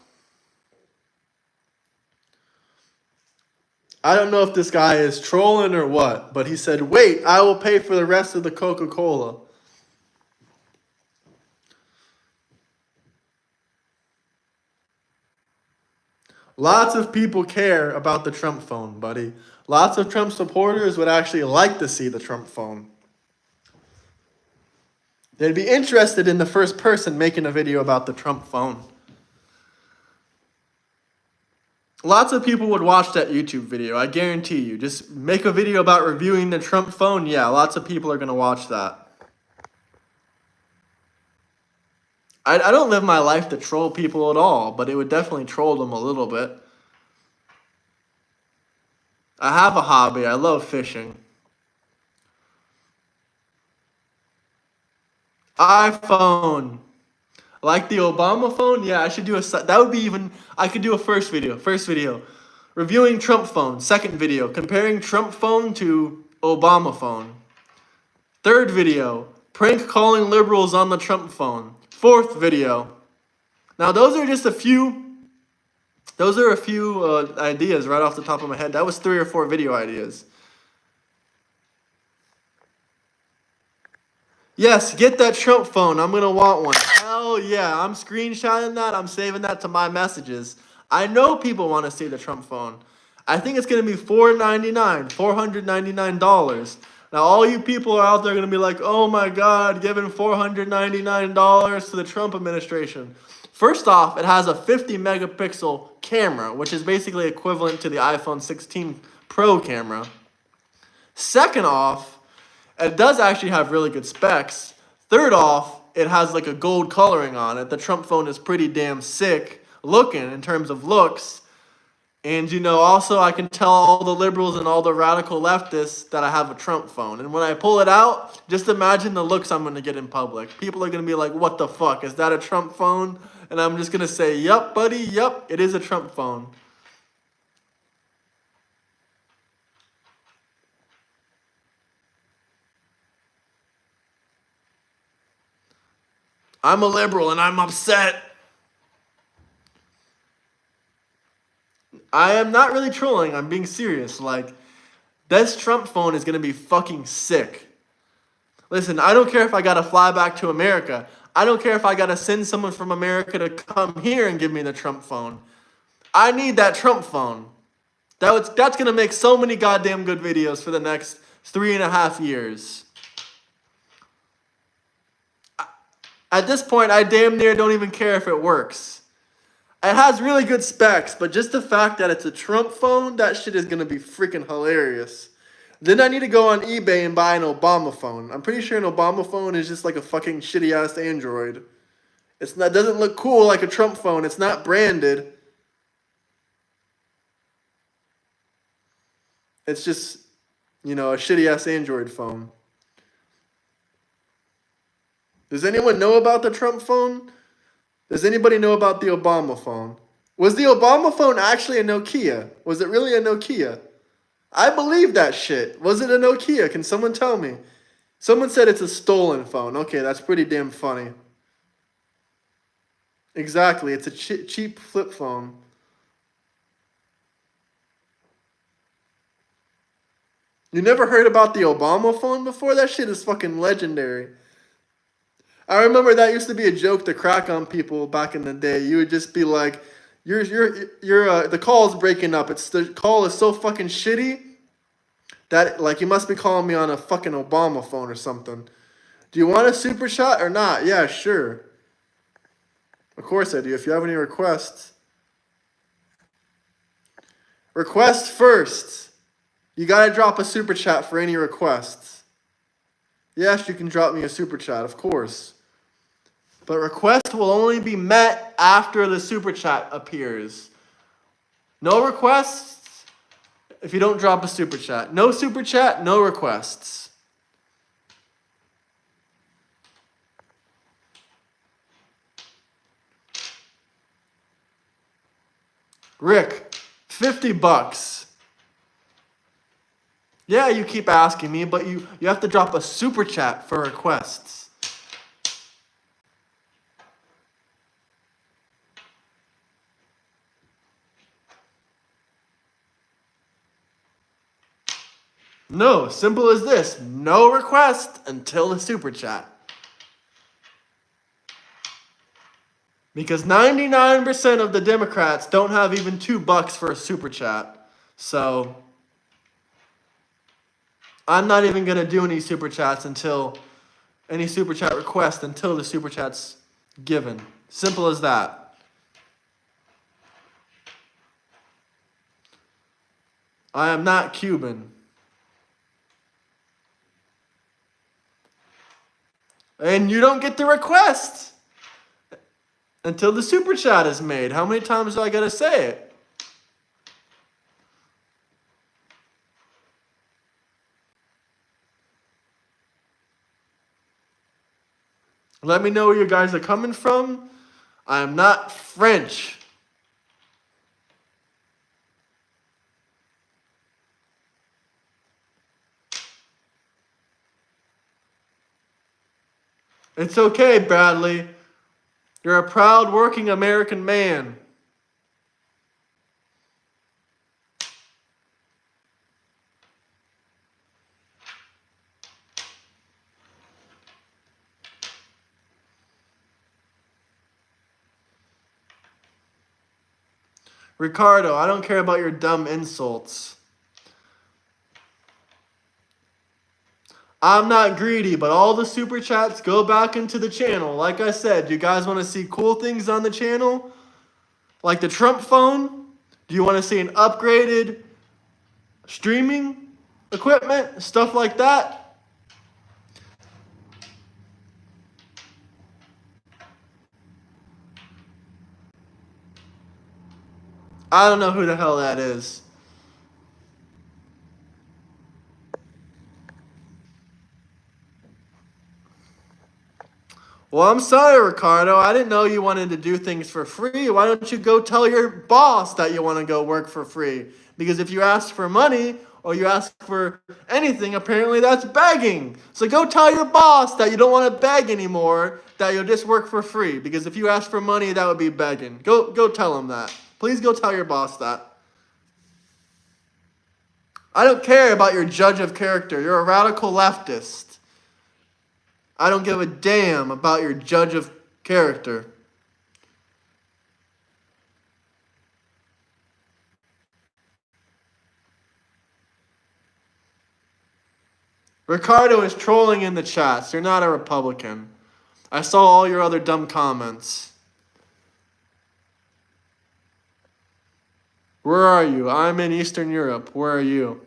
I don't know if this guy is trolling or what, but he said, wait, I will pay for the rest of the Coca-Cola. Lots of people care about the Trump phone, buddy. Lots of Trump supporters would actually like to see the Trump phone. They'd be interested in the first person making a video about the Trump phone. Lots of people would watch that YouTube video, I guarantee you. Just make a video about reviewing the Trump phone. Yeah, lots of people are going to watch that. I don't live my life to troll people at all, but it would definitely troll them a little bit. I have a hobby. I love fishing. iPhone. Like the Obama phone? Yeah, I should do that would be even, I could do a first video. Reviewing Trump phone. Second video, comparing Trump phone to Obama phone. Third video, prank calling liberals on the Trump phone. Fourth video. Now those are just a few Those are a few ideas right off the top of my head. That was 3 or 4 video ideas. Yes, get that Trump phone. I'm going to want one. Hell yeah. I'm screenshotting that. I'm saving that to my messages. I know people want to see the Trump phone. I think it's going to be $499. Now, all you people are out there going to be like, oh my God, giving $499 to the Trump administration. First off, it has a 50 megapixel camera, which is basically equivalent to the iPhone 16 Pro camera. Second off, it does actually have really good specs. Third off, it has like a gold coloring on it. The Trump phone is pretty damn sick looking in terms of looks. And you know, also I can tell all the liberals and all the radical leftists that I have a Trump phone. And when I pull it out, just imagine the looks I'm going to get in public. People are going to be like, what the fuck? Is that a Trump phone? And I'm just going to say, yup, buddy, yup, it is a Trump phone. I'm a liberal and I'm upset. I am not really trolling. I'm being serious. Like, this Trump phone is going to be fucking sick. Listen, I don't care if I got to fly back to America. I don't care if I got to send someone from America to come here and give me the Trump phone. I need that Trump phone. That's going to make so many goddamn good videos for the next 3.5 years. At this point, I damn near don't even care if it works. It has really good specs, but just the fact that it's a Trump phone, that shit is going to be freaking hilarious. Then I need to go on eBay and buy an Obama phone. I'm pretty sure an Obama phone is just like a fucking shitty-ass Android. It doesn't look cool like a Trump phone. It's not branded. It's just, you know, a shitty-ass Android phone. Does anyone know about the Trump phone? Does anybody know about the Obama phone? Was the Obama phone actually a Nokia? Was it really a Nokia? I believe that shit. Was it a Nokia? Can someone tell me? Someone said it's a stolen phone. Okay, that's pretty damn funny. Exactly, it's a cheap flip phone. You never heard about the Obama phone before? That shit is fucking legendary. I remember that used to be a joke to crack on people back in the day. You would just be like, the call's breaking up. The call is so fucking shitty that, like, you must be calling me on a fucking Obama phone or something. Do you want a super shot or not? Yeah, sure. Of course I do. If you have any requests. Request first. You gotta drop a super chat for any requests. Yes, you can drop me a super chat, of course. But request will only be met after the super chat appears. No requests if you don't drop a super chat. No super chat, no requests. Rick, $50. Yeah, you keep asking me, but you have to drop a super chat for requests. No, simple as this. No request until the super chat. Because 99% of the Democrats don't have even $2 for a super chat. So I'm not even going to do any super chats any super chat request until the super chat's given. Simple as that. I am not Cuban. And you don't get the request until the super chat is made. How many times do I gotta say it? Let me know where you guys are coming from. I am not French. It's okay, Bradley. You're a proud working American man. Ricardo, I don't care about your dumb insults. I'm not greedy, but all the super chats go back into the channel. Like I said, you guys want to see cool things on the channel? Like the Trump phone? Do you want to see an upgraded streaming equipment? Stuff like that? I don't know who the hell that is. Well, I'm sorry, Ricardo. I didn't know you wanted to do things for free. Why don't you go tell your boss that you want to go work for free? Because if you ask for money or you ask for anything, apparently that's begging. So go tell your boss that you don't want to beg anymore, that you'll just work for free. Because if you ask for money, that would be begging. Go tell him that. Please go tell your boss that. I don't care about your judge of character. You're a radical leftist. I don't give a damn about your judge of character. Ricardo is trolling in the chats. You're not a Republican. I saw all your other dumb comments. Where are you? I'm in Eastern Europe. Where are you?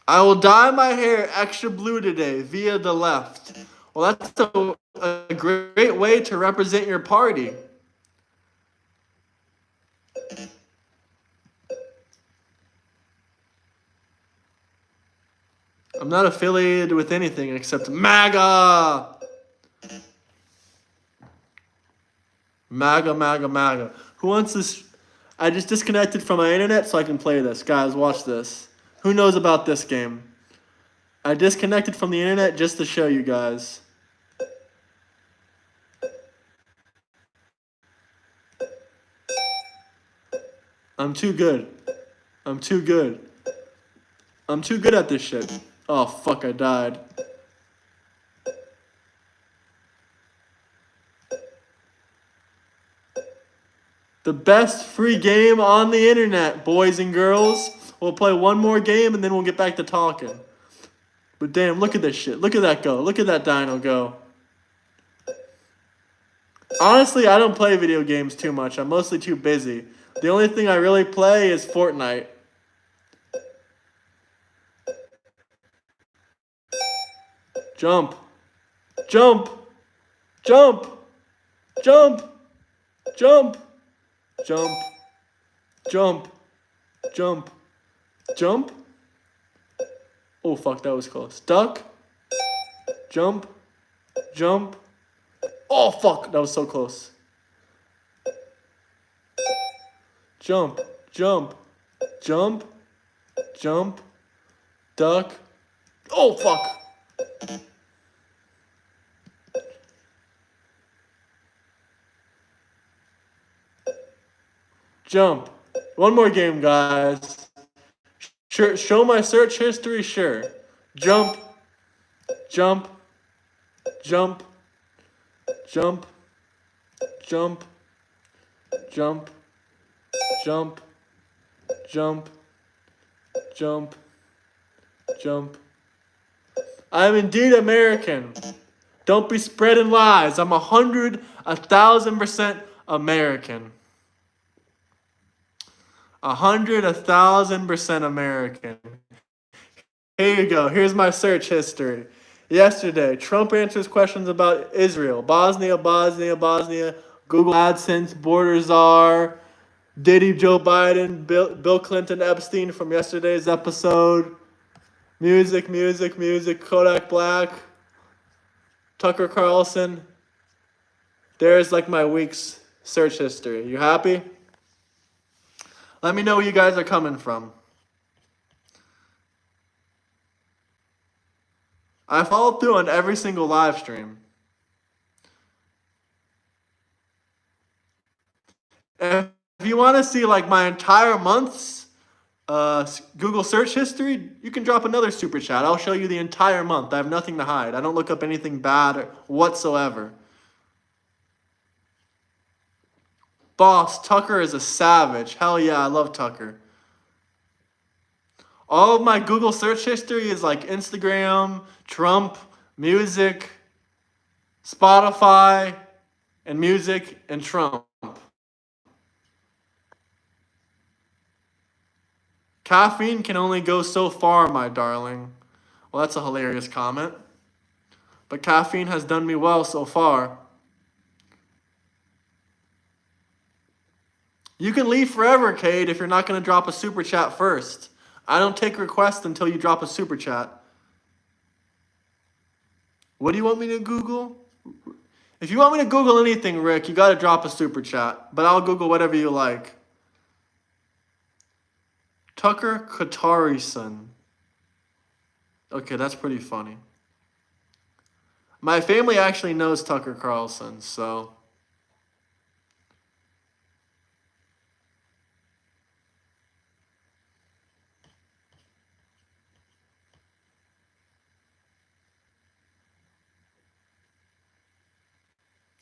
I will dye my hair extra blue today via the left. Well, that's a great way to represent your party. I'm not affiliated with anything except MAGA. MAGA, MAGA, MAGA. Who wants this? I just disconnected from my internet so I can play this. Guys, watch this. Who knows about this game? I disconnected from the internet just to show you guys. I'm too good. I'm too good. I'm too good at this shit. Oh, fuck, I died. The best free game on the internet, boys and girls. We'll play one more game and then we'll get back to talking. But damn, look at this shit. Look at that go. Look at that dino go. Honestly, I don't play video games too much. I'm mostly too busy. The only thing I really play is Fortnite. Jump. Jump. Jump. Jump. Jump. Jump. Jump. Jump. Jump. Oh, fuck, that was close. Duck. Jump. Jump. Oh, fuck, that was so close. Jump. Jump. Jump. Jump. Duck. Oh, fuck. Jump. One more game, guys. Sure, show my search history, sure. Jump. Jump. Jump. Jump. Jump. Jump. Jump. Jump. Jump. Jump. I'm indeed American. Don't be spreading lies. I'm 1,000% American. 1,000% American. Here you go. Here's my search history. Yesterday, Trump answers questions about Israel, Bosnia, Google AdSense, border czar, Diddy, Joe Biden, Bill Clinton, Epstein from yesterday's episode, music, Kodak Black, Tucker Carlson. There's like my week's search history. You happy? Let me know where you guys are coming from. I followed through on every single live stream. If you want to see like my entire month's Google search history, you can drop another super chat. I'll show you the entire month. I have nothing to hide. I don't look up anything bad whatsoever. Boss, Tucker is a savage. Hell yeah, I love Tucker. All of my Google search history is like Instagram, Trump, music, Spotify, and music and Trump. Caffeine can only go so far, my darling. Well, that's a hilarious comment. But caffeine has done me well so far. You can leave forever, Cade, if you're not going to drop a super chat first. I don't take requests until you drop a super chat. What do you want me to Google? If you want me to Google anything, Rick, you got to drop a super chat. But I'll Google whatever you like. Tucker Katarison. Okay, that's pretty funny. My family actually knows Tucker Carlson, so...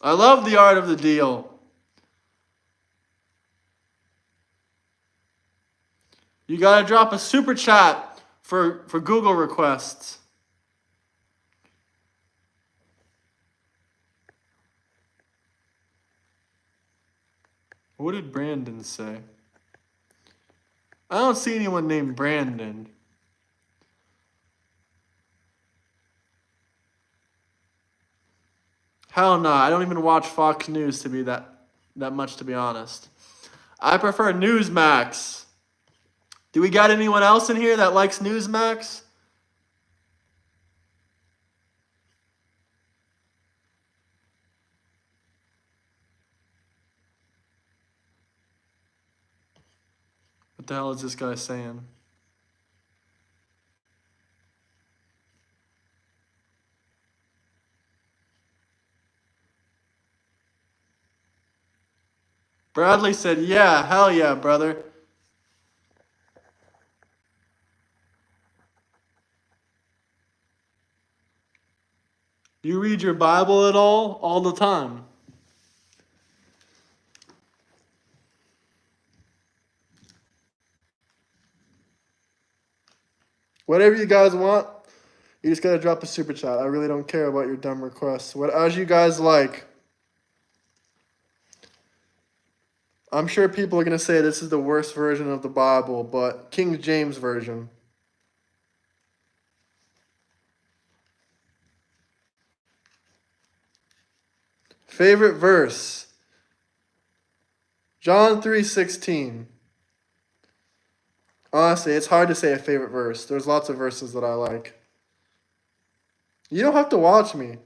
I love the art of the deal. You gotta drop a super chat for Google requests. What did Brandon say? I don't see anyone named Brandon. Hell no, I don't even watch Fox News to be that much, to be honest. I prefer Newsmax. Do we got anyone else in here that likes Newsmax? What the hell is this guy saying? Bradley said, yeah, hell yeah, brother. You read your Bible at all? All the time. Whatever you guys want, you just gotta drop a super chat. I really don't care about your dumb requests. What as you guys like. I'm sure people are gonna say this is the worst version of the Bible, but King James Version. Favorite verse. John 3:16. Honestly, it's hard to say a favorite verse. There's lots of verses that I like. You don't have to watch me.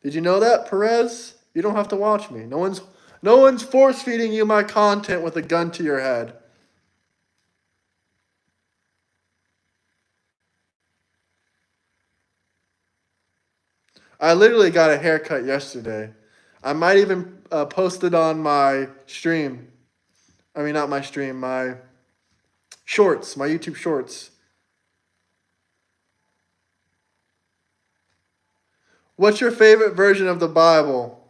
Did you know that, Perez? You don't have to watch me. No one's force feeding you my content with a gun to your head. I literally got a haircut yesterday. I might even post it on my stream. I mean, not my stream, my shorts, my YouTube shorts. What's your favorite version of the Bible?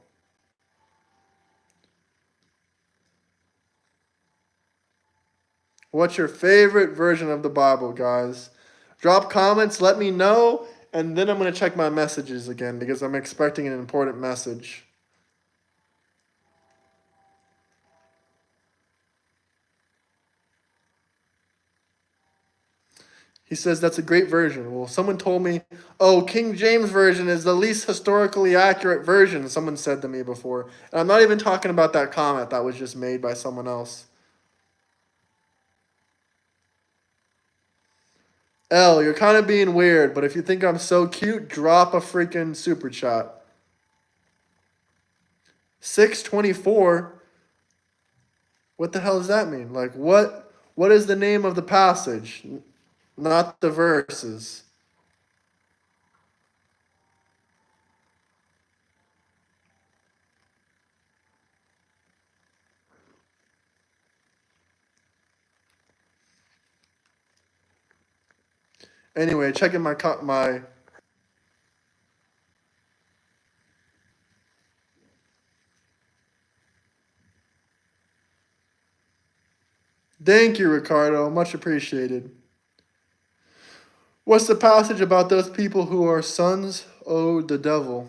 What's your favorite version of the Bible, guys? Drop comments, let me know, and then I'm going to check my messages again because I'm expecting an important message. He says that's a great version. Well, someone told me, oh, King James Version is the least historically accurate version, someone said to me before. And I'm not even talking about that comment that was just made by someone else. L, you're kind of being weird, but if you think I'm so cute, drop a freaking super chat. 624? What the hell does that mean? Like, what is the name of the passage? Not the verses. Anyway, checking my. Thank you, Ricardo. Much appreciated. What's the passage about those people who are sons of the devil?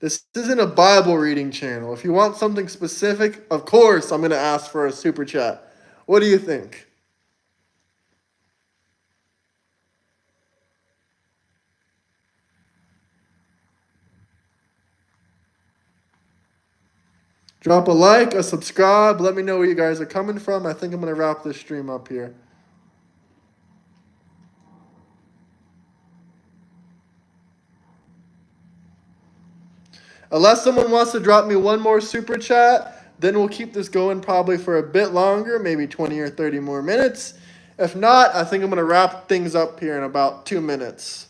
This isn't a Bible reading channel. If you want something specific, of course I'm going to ask for a super chat. What do you think? Drop a like, a subscribe. Let me know where you guys are coming from. I think I'm going to wrap this stream up here. Unless someone wants to drop me one more super chat, then we'll keep this going probably for a bit longer, maybe 20 or 30 more minutes. If not, I think I'm going to wrap things up here in about 2 minutes.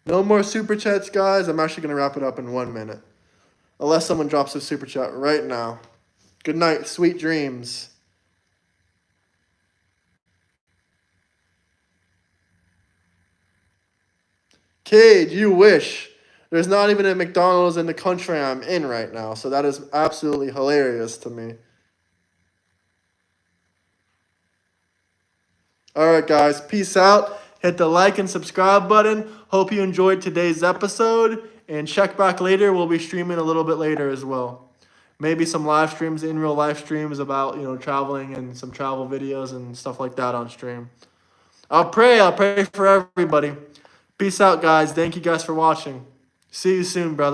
No more super chats, guys. I'm actually going to wrap it up in 1 minute. Unless someone drops a super chat right now. Good night. Sweet dreams. Cade, you wish. There's not even a McDonald's in the country I'm in right now, so that is absolutely hilarious to me. Alright, guys. Peace out. Hit the like and subscribe button. Hope you enjoyed today's episode. And check back later. We'll be streaming a little bit later as well. Maybe some live streams, in real live streams about, traveling and some travel videos and stuff like that on stream. I'll pray for everybody. Peace out, guys. Thank you guys for watching. See you soon, brother.